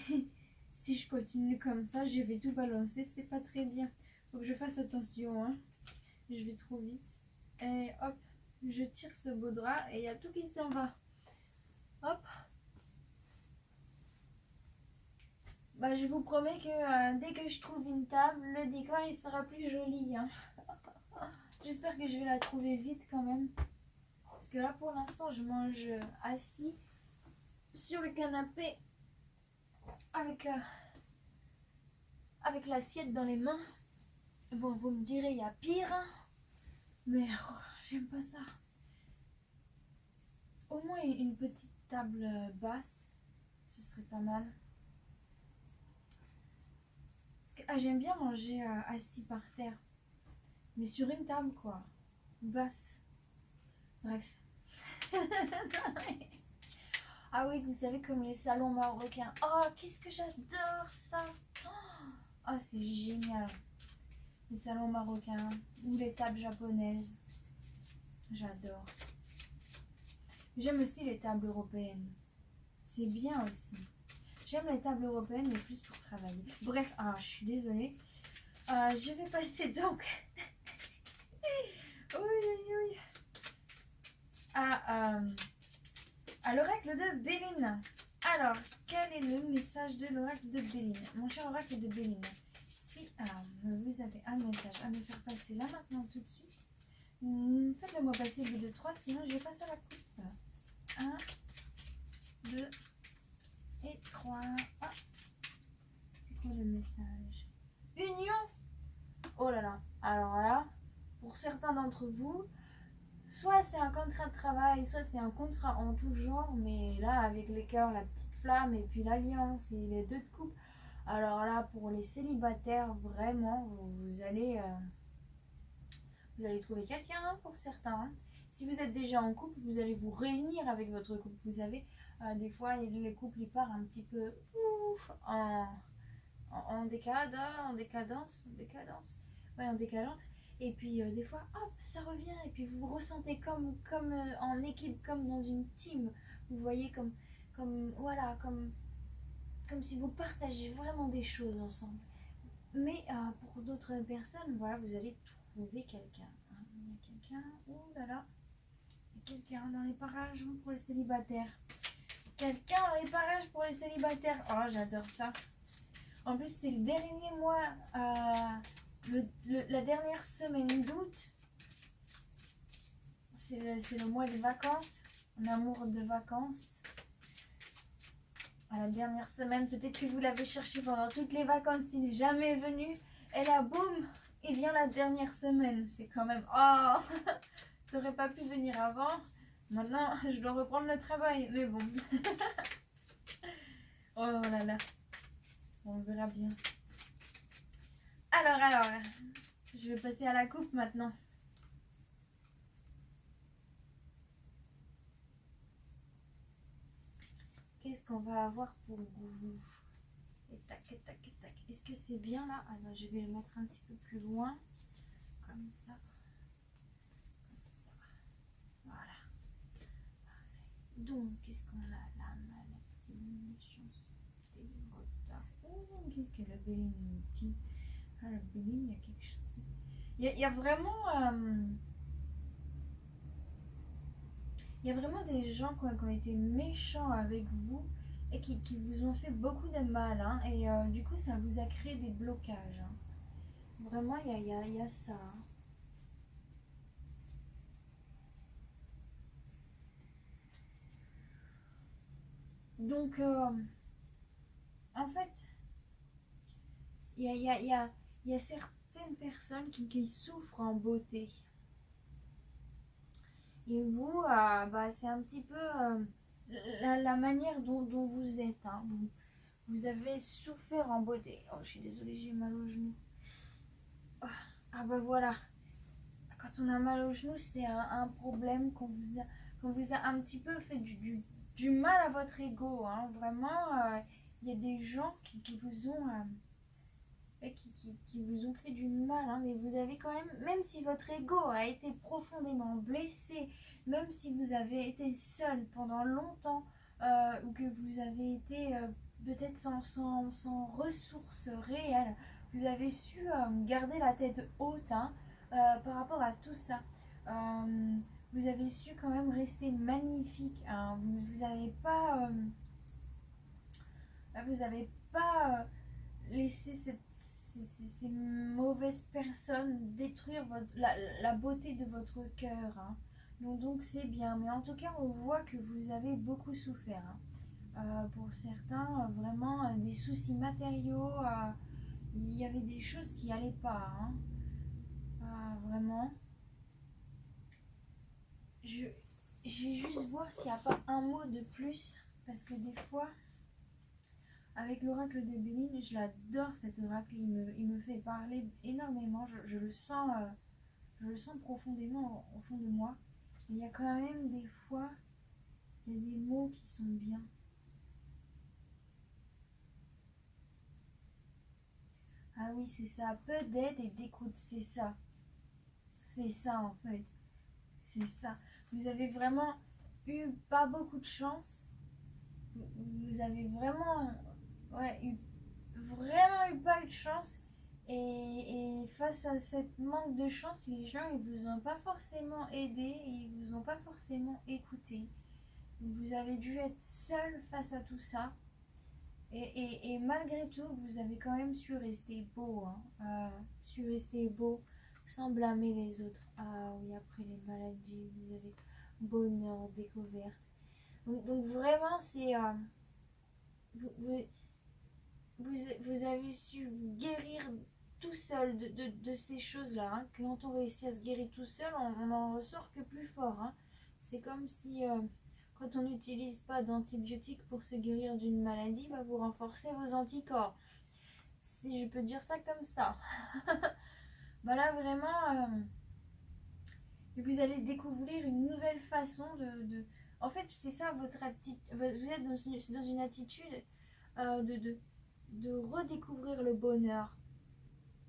si je continue comme ça, je vais tout balancer. C'est pas très bien. Faut que je fasse attention. Hein. Je vais trop vite. Et hop, je tire ce beau drap et il y a tout qui s'en va. Hop. Bah, je vous promets que dès que je trouve une table, le décor il sera plus joli. Hein. J'espère que je vais la trouver vite quand même. Parce que là pour l'instant je mange assis sur le canapé avec l'assiette dans les mains. Bon, vous me direz il y a pire. Hein. Mais oh, j'aime pas ça. Au moins une petite table basse, ce serait pas mal. Parce que j'aime bien manger assis par terre. Mais sur une table quoi. Basse. Bref. Ah oui, vous savez comme les salons marocains. Oh, qu'est-ce que j'adore ça. Oh, c'est génial. Les salons marocains ou les tables japonaises. J'adore. J'aime aussi les tables européennes. C'est bien aussi. J'aime les tables européennes, mais plus pour travailler. Bref, je suis désolée. Je vais passer donc oui. À l'oracle de Béline. Alors, quel est le message de l'oracle de Béline? Mon cher oracle de Béline, si vous avez un message à me faire passer là maintenant tout de suite, faites-le moi passer au bout de 3, sinon je vais passer à la coupe. 1, 2 et 3. Ah, c'est quoi le message? Union. Oh là là. Alors là, pour certains d'entre vous, soit c'est un contrat de travail, soit c'est un contrat en tout genre, mais là avec les cœurs, la petite flamme et puis l'alliance et les deux de coupe. Alors là, pour les célibataires, vraiment, vous allez trouver quelqu'un hein, pour certains. Hein. Si vous êtes déjà en couple, vous allez vous réunir avec votre couple. Vous savez, des fois, les couples ils partent un petit peu en décadence. Ouais, en décadence. Et puis des fois, hop, ça revient. Et puis vous vous ressentez comme en équipe, comme dans une team. Vous voyez comme si vous partagez vraiment des choses ensemble. Mais pour d'autres personnes, voilà, vous allez trouver quelqu'un. Hein. Il y a quelqu'un, oh là là, il y a quelqu'un dans les parages pour les célibataires. Quelqu'un dans les parages pour les célibataires. Oh, j'adore ça. En plus, c'est le dernier mois, la dernière semaine d'août. C'est le mois des vacances, l'amour de vacances. À la dernière semaine, peut-être que vous l'avez cherché pendant toutes les vacances, il n'est jamais venu. Et là, boum, il vient la dernière semaine. C'est quand même, oh, t'aurais pas pu venir avant. Maintenant, je dois reprendre le travail, mais bon. Oh là là. On verra bien. Alors, je vais passer à la coupe maintenant. Qu'est-ce qu'on va avoir pour vous? Et tac, et tac, et tac. Est-ce que c'est bien là? Ah non, je vais le mettre un petit peu plus loin. Comme ça. Comme ça. Voilà. Parfait. Donc, qu'est-ce qu'on a là? Maladie, méchanceté, retard. Oh, qu'est-ce que la Béline nous dit? Ah, la Béline, il y a quelque chose. Il y a vraiment... Il y a vraiment des gens qui ont été méchants avec vous et qui vous ont fait beaucoup de mal, hein, et du coup, ça vous a créé des blocages, hein. Vraiment, il y a ça, hein. Donc, en fait, il y a, il y a, il y a, il y a certaines personnes qui souffrent en beauté. Et vous, bah, c'est un petit peu la manière dont vous êtes, hein. Vous avez souffert en beauté. Oh, je suis désolée, j'ai mal au genou. Ah, ah bah voilà. Quand on a mal au genou, c'est un problème qu'on vous a un petit peu fait du mal à votre ego, hein. Vraiment, il y a des gens qui vous ont... qui vous ont fait du mal, hein, mais vous avez quand même si votre ego a été profondément blessé, même si vous avez été seul pendant longtemps, ou que vous avez été peut-être sans ressources réelles, vous avez su garder la tête haute, hein, par rapport à tout ça. Euh, vous avez su quand même rester magnifique, hein. Vous n'avez pas, vous avez pas laissé ces mauvaises personnes détruire la beauté de votre cœur, hein. Donc c'est bien, mais en tout cas on voit que vous avez beaucoup souffert, hein. Pour certains, vraiment des soucis matériaux, il y avait des choses qui n'allaient pas, hein. Vraiment. Je, je vais juste voir s'il n'y a pas un mot de plus, parce que des fois, avec l'oracle de Béline, je l'adore cet oracle, il me fait parler énormément, je le sens profondément au fond de moi. Mais il y a quand même des fois, il y a des mots qui sont bien. Ah oui, c'est ça, peu d'aide et d'écoute, c'est ça. C'est ça en fait, c'est ça. Vous avez vraiment eu pas beaucoup de chance. Vous avez vraiment, ouais, vraiment eu pas eu de chance. Et face à cette manque de chance, les gens ils vous ont pas forcément aidé, ils vous ont pas forcément écouté. Vous avez dû être seul face à tout ça. Et malgré tout, vous avez quand même su rester beau, hein. Su rester beau sans blâmer les autres. Ah oui, après les maladies, vous avez bonheur, découverte. Donc vraiment, c'est... vous, vous, vous avez su vous guérir tout seul de ces choses-là, hein. Quand on réussit à se guérir tout seul, on en ressort que plus fort, hein. C'est comme si quand on n'utilise pas d'antibiotiques pour se guérir d'une maladie, bah, vous renforcez vos anticorps. Si je peux dire ça comme ça. Bah là vraiment, vous allez découvrir une nouvelle façon En fait, c'est ça votre attitude. Vous êtes dans une attitude euh, de, de, de redécouvrir le bonheur.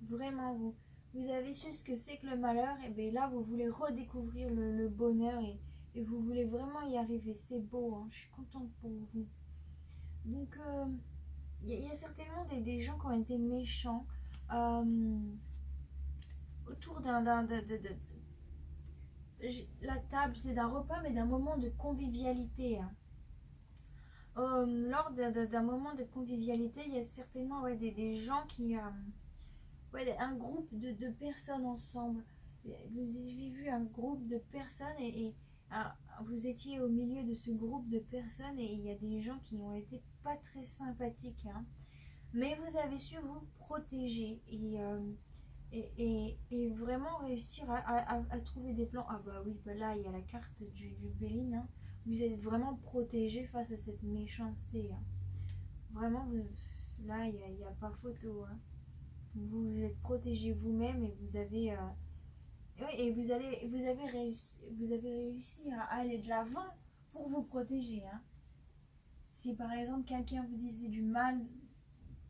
Vraiment, vous avez su ce que c'est que le malheur, et bien là, vous voulez redécouvrir le bonheur et vous voulez vraiment y arriver. C'est beau, hein. Je suis contente pour vous. Donc, y a certainement des gens qui ont été méchants autour la table, c'est d'un repas, mais d'un moment de convivialité, hein. Lors d'un moment de convivialité, il y a certainement, ouais, des gens qui... ouais, un groupe de personnes ensemble. Vous avez vu un groupe de personnes vous étiez au milieu de ce groupe de personnes et il y a des gens qui ont été pas très sympathiques, hein. Mais vous avez su vous protéger et vraiment réussir à trouver des plans. Ah bah oui, bah là il y a la carte du Béline, hein. Vous êtes vraiment protégé face à cette méchanceté, hein. Vraiment, là il n'y a pas photo, hein. Vous vous êtes protégé vous-même et vous avez oui, et vous avez réussi à aller de l'avant pour vous protéger, hein. Si par exemple quelqu'un vous disait du mal,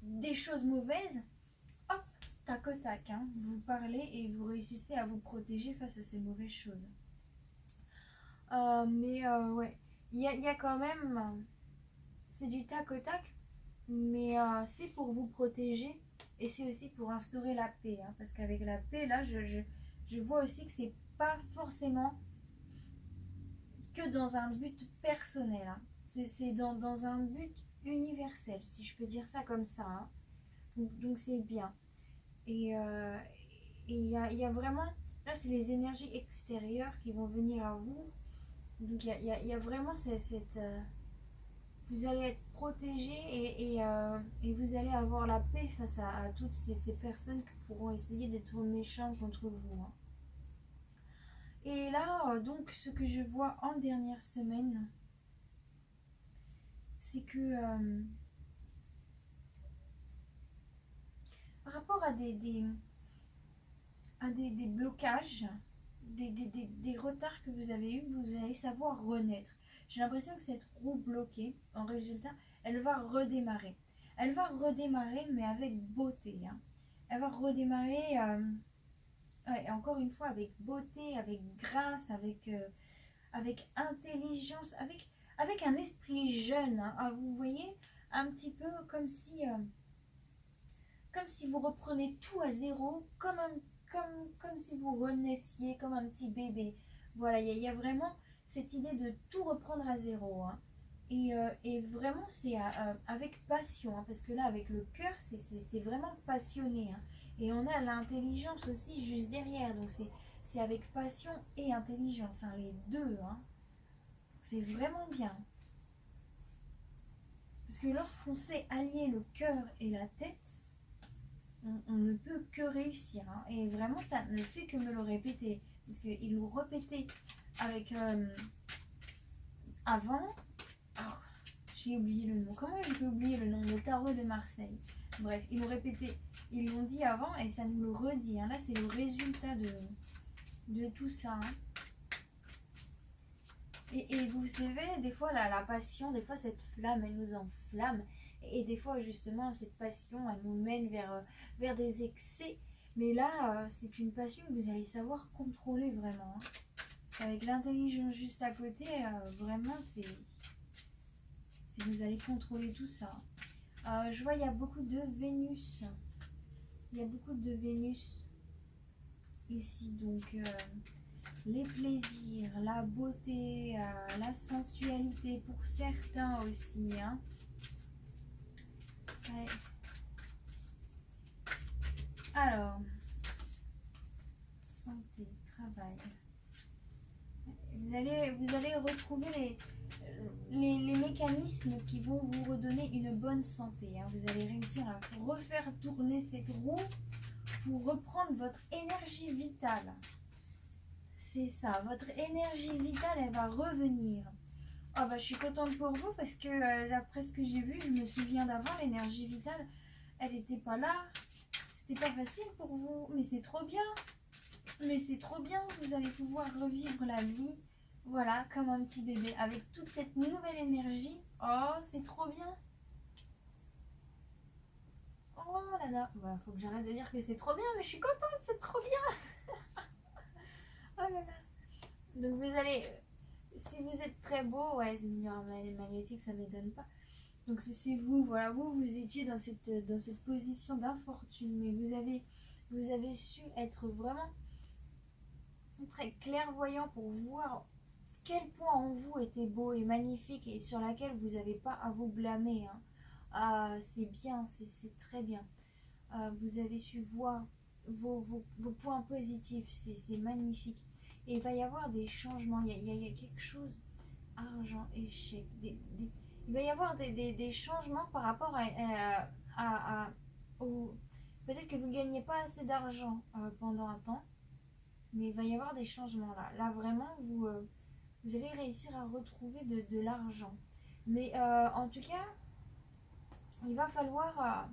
des choses mauvaises, hop, tac au tac, hein, vous parlez et vous réussissez à vous protéger face à ces mauvaises choses. Ouais, il y a quand même, c'est du tac au tac, mais c'est pour vous protéger et c'est aussi pour instaurer la paix, hein, parce qu'avec la paix, là, je vois aussi que c'est pas forcément que dans un but personnel, hein. C'est dans un but universel, si je peux dire ça comme ça, hein. Donc c'est bien. Et y a vraiment, là c'est les énergies extérieures qui vont venir à vous. Donc il y a vraiment cette vous allez être protégé et vous allez avoir la paix face à toutes ces personnes qui pourront essayer d'être méchantes contre vous, hein. Et là, donc, ce que je vois en dernière semaine, c'est que par rapport à des blocages, des retards que vous avez eus, vous allez savoir renaître. J'ai l'impression que cette roue bloquée, en résultat, elle va redémarrer. Elle va redémarrer, mais avec beauté, hein. Elle va redémarrer, ouais, encore une fois, avec beauté, avec grâce, avec intelligence, avec un esprit jeune, hein. Ah, vous voyez, un petit peu comme si vous reprenez tout à zéro, comme si vous renaissiez comme un petit bébé. Voilà, il y a vraiment cette idée de tout reprendre à zéro, hein. Et vraiment, c'est avec passion, hein, parce que là, avec le cœur, c'est vraiment passionné, hein. Et on a l'intelligence aussi juste derrière, donc c'est avec passion et intelligence, hein, les deux, hein. C'est vraiment bien. Parce que lorsqu'on sait allier le cœur et la tête, on ne peut que réussir, hein. Et vraiment, ça ne fait que me le répéter. Parce qu'ils l'ont répété avec avant. Oh, j'ai oublié le nom. Comment je peux oublier le nom? Le tarot de Marseille. Bref, ils l'ont répété. Ils l'ont dit avant et ça nous le redit, hein. Là, c'est le résultat de tout ça, hein. Et vous savez, des fois, la passion, des fois, cette flamme, elle nous enflamme. Et des fois, justement, cette passion, elle nous mène vers des excès. Mais là, c'est une passion que vous allez savoir contrôler vraiment, hein. Avec l'intelligence juste à côté, vraiment, vous allez contrôler tout ça. Je vois, il y a beaucoup de Vénus. Il y a beaucoup de Vénus ici, donc les plaisirs, la beauté, la sensualité pour certains aussi, hein. Ouais. Alors, santé, travail. Vous allez retrouver les mécanismes qui vont vous redonner une bonne santé, hein. Vous allez réussir à refaire tourner cette roue pour reprendre votre énergie vitale. C'est ça, votre énergie vitale, elle va revenir. Oh bah, je suis contente pour vous parce que d'après ce que j'ai vu, je me souviens d'avant, l'énergie vitale, elle n'était pas là. C'était pas facile pour vous, mais c'est trop bien. Mais c'est trop bien, vous allez pouvoir revivre la vie, voilà, comme un petit bébé, avec toute cette nouvelle énergie. Oh, c'est trop bien. Oh là là, bah, faut que j'arrête de dire que c'est trop bien, mais je suis contente, c'est trop bien. Oh là là. Donc vous allez, si vous êtes très beau, ouais, c'est une lumière magnétique, ça m'étonne pas. Donc c'est vous, voilà, vous étiez dans cette position d'infortune, mais vous avez su être vraiment très clairvoyant pour voir quel point en vous était beau et magnifique et sur laquelle vous n'avez pas à vous blâmer, hein. Ah, c'est bien, c'est très bien. Vous avez su voir vos points positifs, c'est magnifique. Et il va y avoir des changements, il y a quelque chose, argent, échec, il va y avoir des changements par rapport peut-être que vous ne gagnez pas assez d'argent pendant un temps, mais il va y avoir des changements là. Là vraiment, vous allez réussir à retrouver de l'argent. Mais en tout cas, il va falloir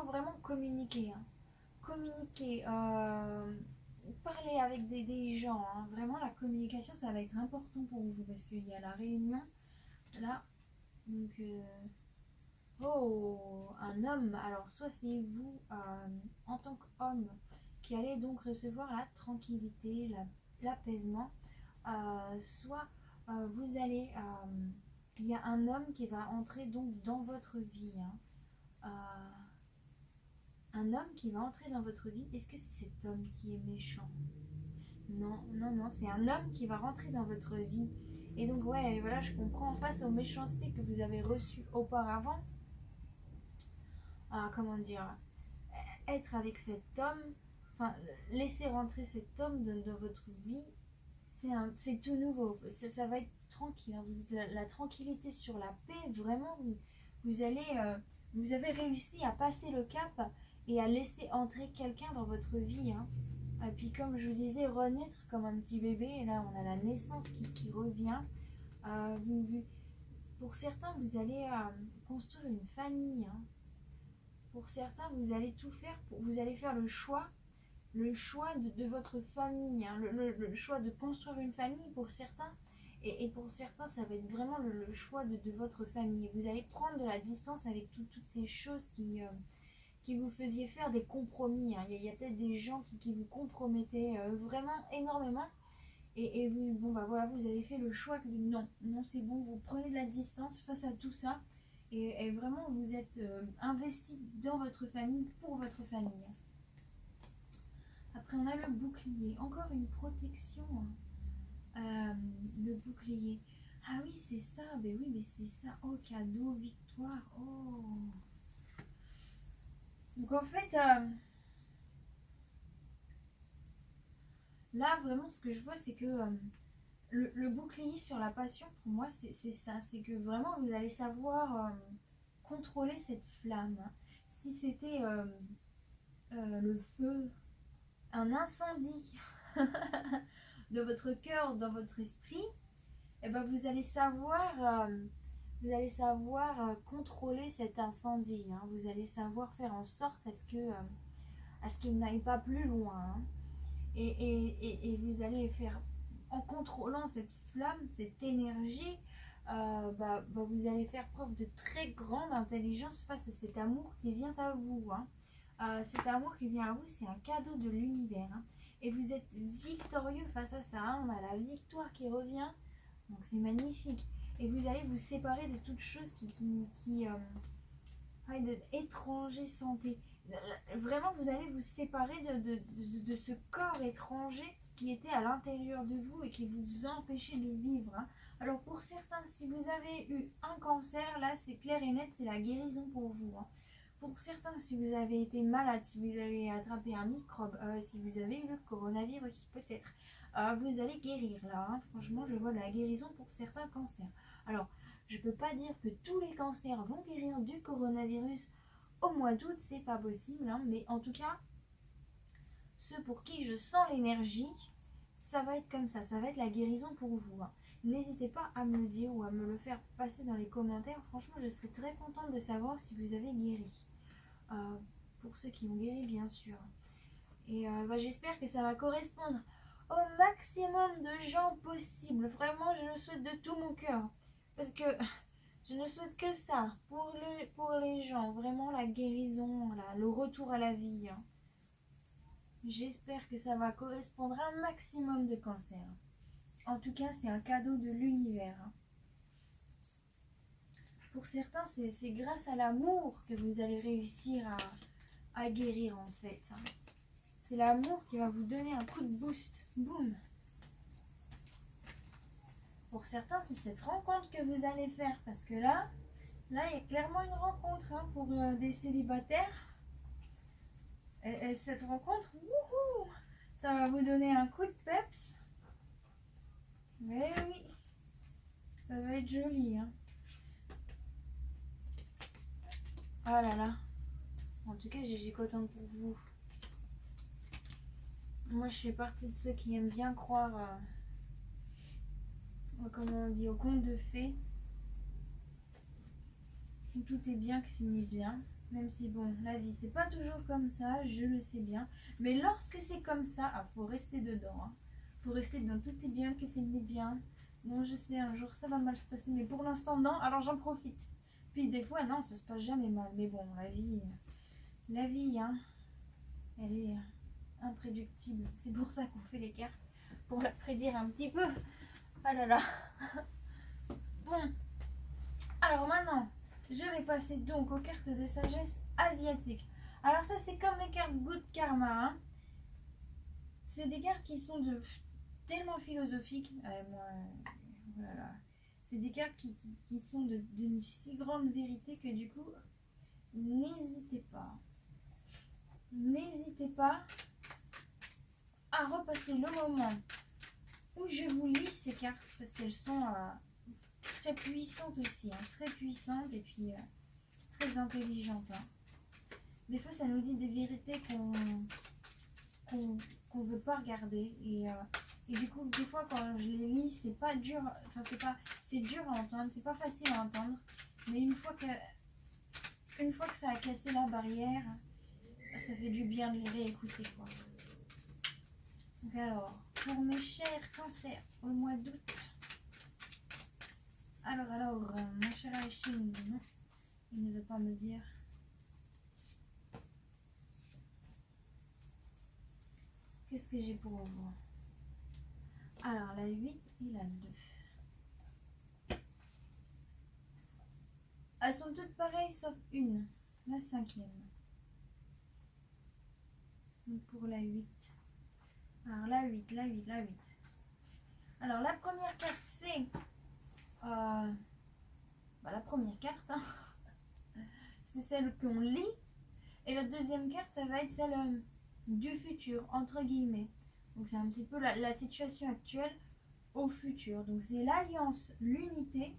vraiment communiquer, hein. Communiquer, parler avec des gens, hein. Vraiment, la communication, ça va être important pour vous parce qu'il y a la réunion là. Donc, oh, un homme. Alors, soit c'est vous en tant qu'homme qui allez donc recevoir la tranquillité, l'apaisement, soit vous allez. Il y a un homme qui va entrer donc dans votre vie, hein. Un homme qui va entrer dans votre vie. Est-ce que c'est cet homme qui est méchant? Non, non, non, c'est un homme qui va rentrer dans votre vie. Et donc, ouais, voilà, je comprends, face aux méchancetés que vous avez reçues auparavant, comment dire, être avec cet homme, enfin, laisser rentrer cet homme dans votre vie, c'est tout nouveau. Ça va être tranquille, hein. La tranquillité sur la paix, vraiment, vous allez, vous avez réussi à passer le cap et à laisser entrer quelqu'un dans votre vie, hein. Et puis comme je vous disais, renaître comme un petit bébé, et là on a la naissance qui revient. Euh, pour certains, vous allez construire une famille, hein. Pour certains, vous allez tout faire, vous allez faire le choix de votre famille, hein, le choix de construire une famille pour certains. Et pour certains, ça va être vraiment le choix de votre famille. Vous allez prendre de la distance avec toutes ces choses qui vous faisiez faire des compromis, hein. Il y a peut-être des gens qui vous compromettaient vraiment énormément. Et vous, bon, bah voilà, vous avez fait le choix que non, non, c'est bon, vous prenez de la distance face à tout ça. Et vraiment, vous êtes investi dans votre famille, pour votre famille. Après, on a le bouclier. Encore une protection, hein. Le bouclier. Ah oui, c'est ça. Ben oui, mais c'est ça. Oh, cadeau, victoire. Oh. Donc en fait, là, vraiment, ce que je vois, c'est que le bouclier sur la passion, pour moi, c'est ça. C'est que vraiment, vous allez savoir contrôler cette flamme, hein. Si c'était le feu, un incendie de votre cœur, dans votre esprit, et ben vous allez savoir contrôler cet incendie, hein. Vous allez savoir faire en sorte à ce qu'il n'aille pas plus loin, hein. Et vous allez faire, en contrôlant cette flamme, cette énergie, vous allez faire preuve de très grande intelligence face à cet amour qui vient à vous, hein. Cet amour qui vient à vous, c'est un cadeau de l'univers, hein. Et vous êtes victorieux face à ça, hein. On a la victoire qui revient, donc c'est magnifique. Et vous allez vous séparer de toute chose étranger santé. Vraiment, vous allez vous séparer de ce corps étranger qui était à l'intérieur de vous et qui vous empêchait de vivre, hein. Alors pour certains, si vous avez eu un cancer, là c'est clair et net, c'est la guérison pour vous, hein. Pour certains, si vous avez été malade, si vous avez attrapé un microbe, si vous avez eu le coronavirus peut-être, vous allez guérir là, hein. Franchement, je vois la guérison pour certains cancers. Alors, je ne peux pas dire que tous les cancers vont guérir du coronavirus au mois d'août, c'est pas possible, hein. Mais en tout cas, ceux pour qui je sens l'énergie, ça va être comme ça va être la guérison pour vous, hein. N'hésitez pas à me le dire ou à me le faire passer dans les commentaires. Franchement, je serais très contente de savoir si vous avez guéri. Pour ceux qui ont guéri, bien sûr. Et j'espère que ça va correspondre au maximum de gens possible. Vraiment, je le souhaite de tout mon cœur. Parce que je ne souhaite que ça pour les gens. Vraiment, la guérison, le retour à la vie, hein. J'espère que ça va correspondre à un maximum de cancers. En tout cas, c'est un cadeau de l'univers, hein. Pour certains, c'est grâce à l'amour que vous allez réussir à guérir, en fait, hein. C'est l'amour qui va vous donner un coup de boost. Boum! Pour certains, c'est cette rencontre que vous allez faire. Parce que là, il y a clairement une rencontre, hein, pour des célibataires. Et cette rencontre, wouhou, ça va vous donner un coup de peps. Mais oui, ça va être joli, hein. Ah là là. En tout cas, je suis contente pour vous. Moi, je fais partie de ceux qui aiment bien croire, comment on dit, au conte de fées. Où tout est bien qui finit bien. Même si, bon, la vie, c'est pas toujours comme ça, je le sais bien. Mais lorsque c'est comme ça, faut rester dedans, hein. Faut rester dedans. Tout est bien qui finit bien. Bon, je sais, un jour, ça va mal se passer. Mais pour l'instant, non. Alors, j'en profite. Puis, des fois, non, ça se passe jamais mal. Mais bon, la vie, hein, elle est imprédictible. C'est pour ça qu'on fait les cartes. Pour la prédire un petit peu. Ah là là. Bon. Alors, maintenant, je vais passer donc aux cartes de sagesse asiatique. Alors ça, c'est comme les cartes Good Karma, hein. C'est des cartes qui sont tellement philosophiques. Voilà. C'est des cartes qui sont d'une si grande vérité que du coup, n'hésitez pas. N'hésitez pas à repasser le moment où je vous lis ces cartes parce qu'elles sont très puissantes aussi, hein, très puissantes et puis très intelligentes. Hein. Des fois, ça nous dit des vérités qu'on veut pas regarder et du coup, des fois, quand je les lis, c'est pas dur, enfin c'est dur à entendre, c'est pas facile à entendre, mais une fois que ça a cassé la barrière, ça fait du bien de les réécouter, quoi. Donc alors, pour mes chers cancers, au mois d'août, alors, mon cher Aïchine, non, il ne veut pas me dire. Qu'est-ce que j'ai pour vous? Alors, la 8 et la 2. Elles sont toutes pareilles sauf une, la 5e. Donc pour la 8. Alors la 8. Alors la première carte c'est la première carte, hein. C'est celle qu'on lit. Et la deuxième carte ça va être celle du futur, entre guillemets. Donc c'est un petit peu la situation actuelle au futur. Donc c'est l'alliance, l'unité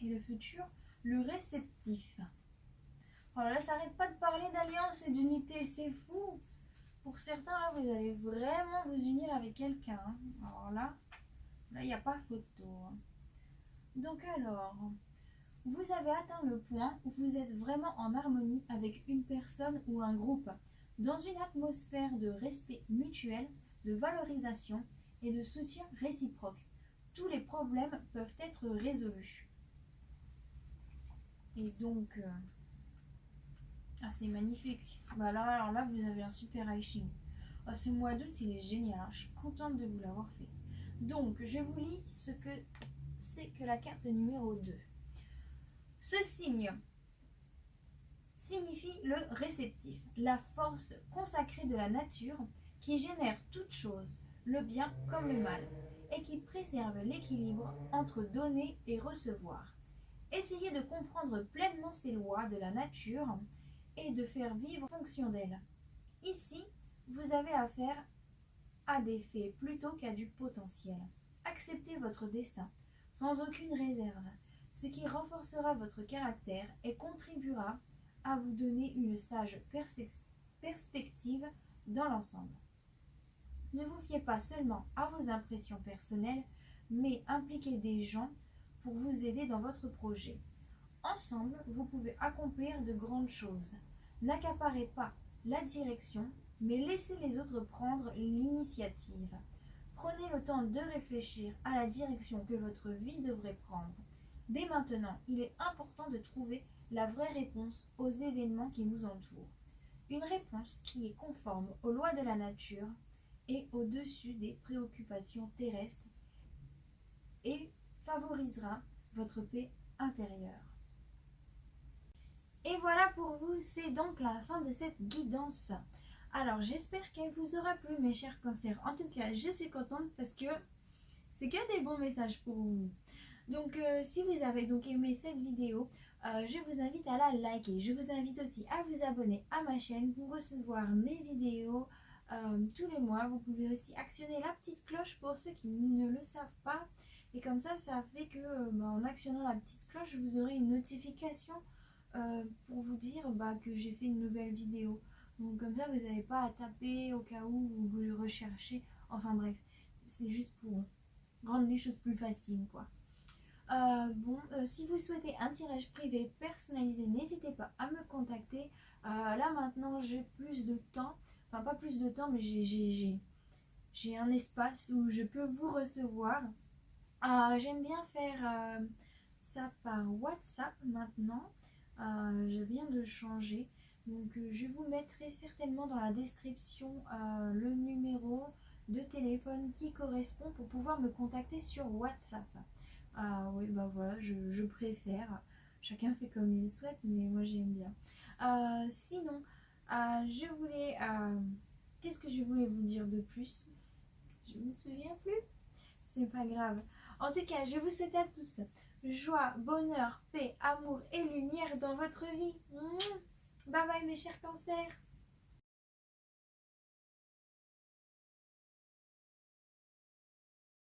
et le futur, le réceptif. Alors là, ça n'arrête pas de parler d'alliance et d'unité, c'est fou. Pour certains, là, vous allez vraiment vous unir avec quelqu'un. Hein. Alors là, il n'y a pas photo. Hein. Donc alors, vous avez atteint le point où vous êtes vraiment en harmonie avec une personne ou un groupe, dans une atmosphère de respect mutuel, de valorisation et de soutien réciproque. Tous les problèmes peuvent être résolus. Et donc, c'est magnifique. Alors là, vous avez un super Aïching. Ce mois d'août, il est génial. Hein. Je suis contente de vous l'avoir fait. Donc, je vous lis ce que c'est que la carte numéro 2. Ce signe signifie le réceptif, la force consacrée de la nature qui génère toute chose, le bien comme le mal, et qui préserve l'équilibre entre donner et recevoir. Essayez de comprendre pleinement ces lois de la nature et de faire vivre en fonction d'elles. Ici, vous avez affaire à des faits plutôt qu'à du potentiel. Acceptez votre destin sans aucune réserve, ce qui renforcera votre caractère et contribuera à vous donner une sage perspective dans l'ensemble. Ne vous fiez pas seulement à vos impressions personnelles, mais impliquez des gens pour vous aider dans votre projet. Ensemble, vous pouvez accomplir de grandes choses. N'accaparez pas la direction, mais laissez les autres prendre l'initiative. Prenez le temps de réfléchir à la direction que votre vie devrait prendre. Dès maintenant, il est important de trouver la vraie réponse aux événements qui nous entourent. Une réponse qui est conforme aux lois de la nature et au-dessus des préoccupations terrestres et favorisera votre paix intérieure. Et voilà pour vous, c'est donc la fin de cette guidance. Alors j'espère qu'elle vous aura plu mes chers cancers. En tout cas, je suis contente parce que c'est que des bons messages pour vous. Donc si vous avez donc aimé cette vidéo, je vous invite à la liker. Je vous invite aussi à vous abonner à ma chaîne pour recevoir mes vidéos tous les mois. Vous pouvez aussi actionner la petite cloche pour ceux qui ne le savent pas. Et comme ça fait que en actionnant la petite cloche, vous aurez une notification pour vous dire que j'ai fait une nouvelle vidéo. Donc comme ça, vous n'avez pas à taper au cas où vous le recherchez. Enfin bref, c'est juste pour rendre les choses plus faciles, quoi. Si vous souhaitez un tirage privé personnalisé, n'hésitez pas à me contacter. Là maintenant j'ai plus de temps, enfin pas plus de temps, mais j'ai un espace où je peux vous recevoir. J'aime bien faire ça par WhatsApp maintenant. Je viens de changer, donc je vous mettrai certainement dans la description le numéro de téléphone qui correspond pour pouvoir me contacter sur WhatsApp. Oui, voilà, je préfère. Chacun fait comme il souhaite, mais moi j'aime bien. Sinon, je voulais Qu'est-ce que je voulais vous dire de plus? Je me souviens plus. C'est pas grave. En tout cas, je vous souhaite à tous joie, bonheur, paix, amour et lumière dans votre vie. Bye bye mes chers cancers.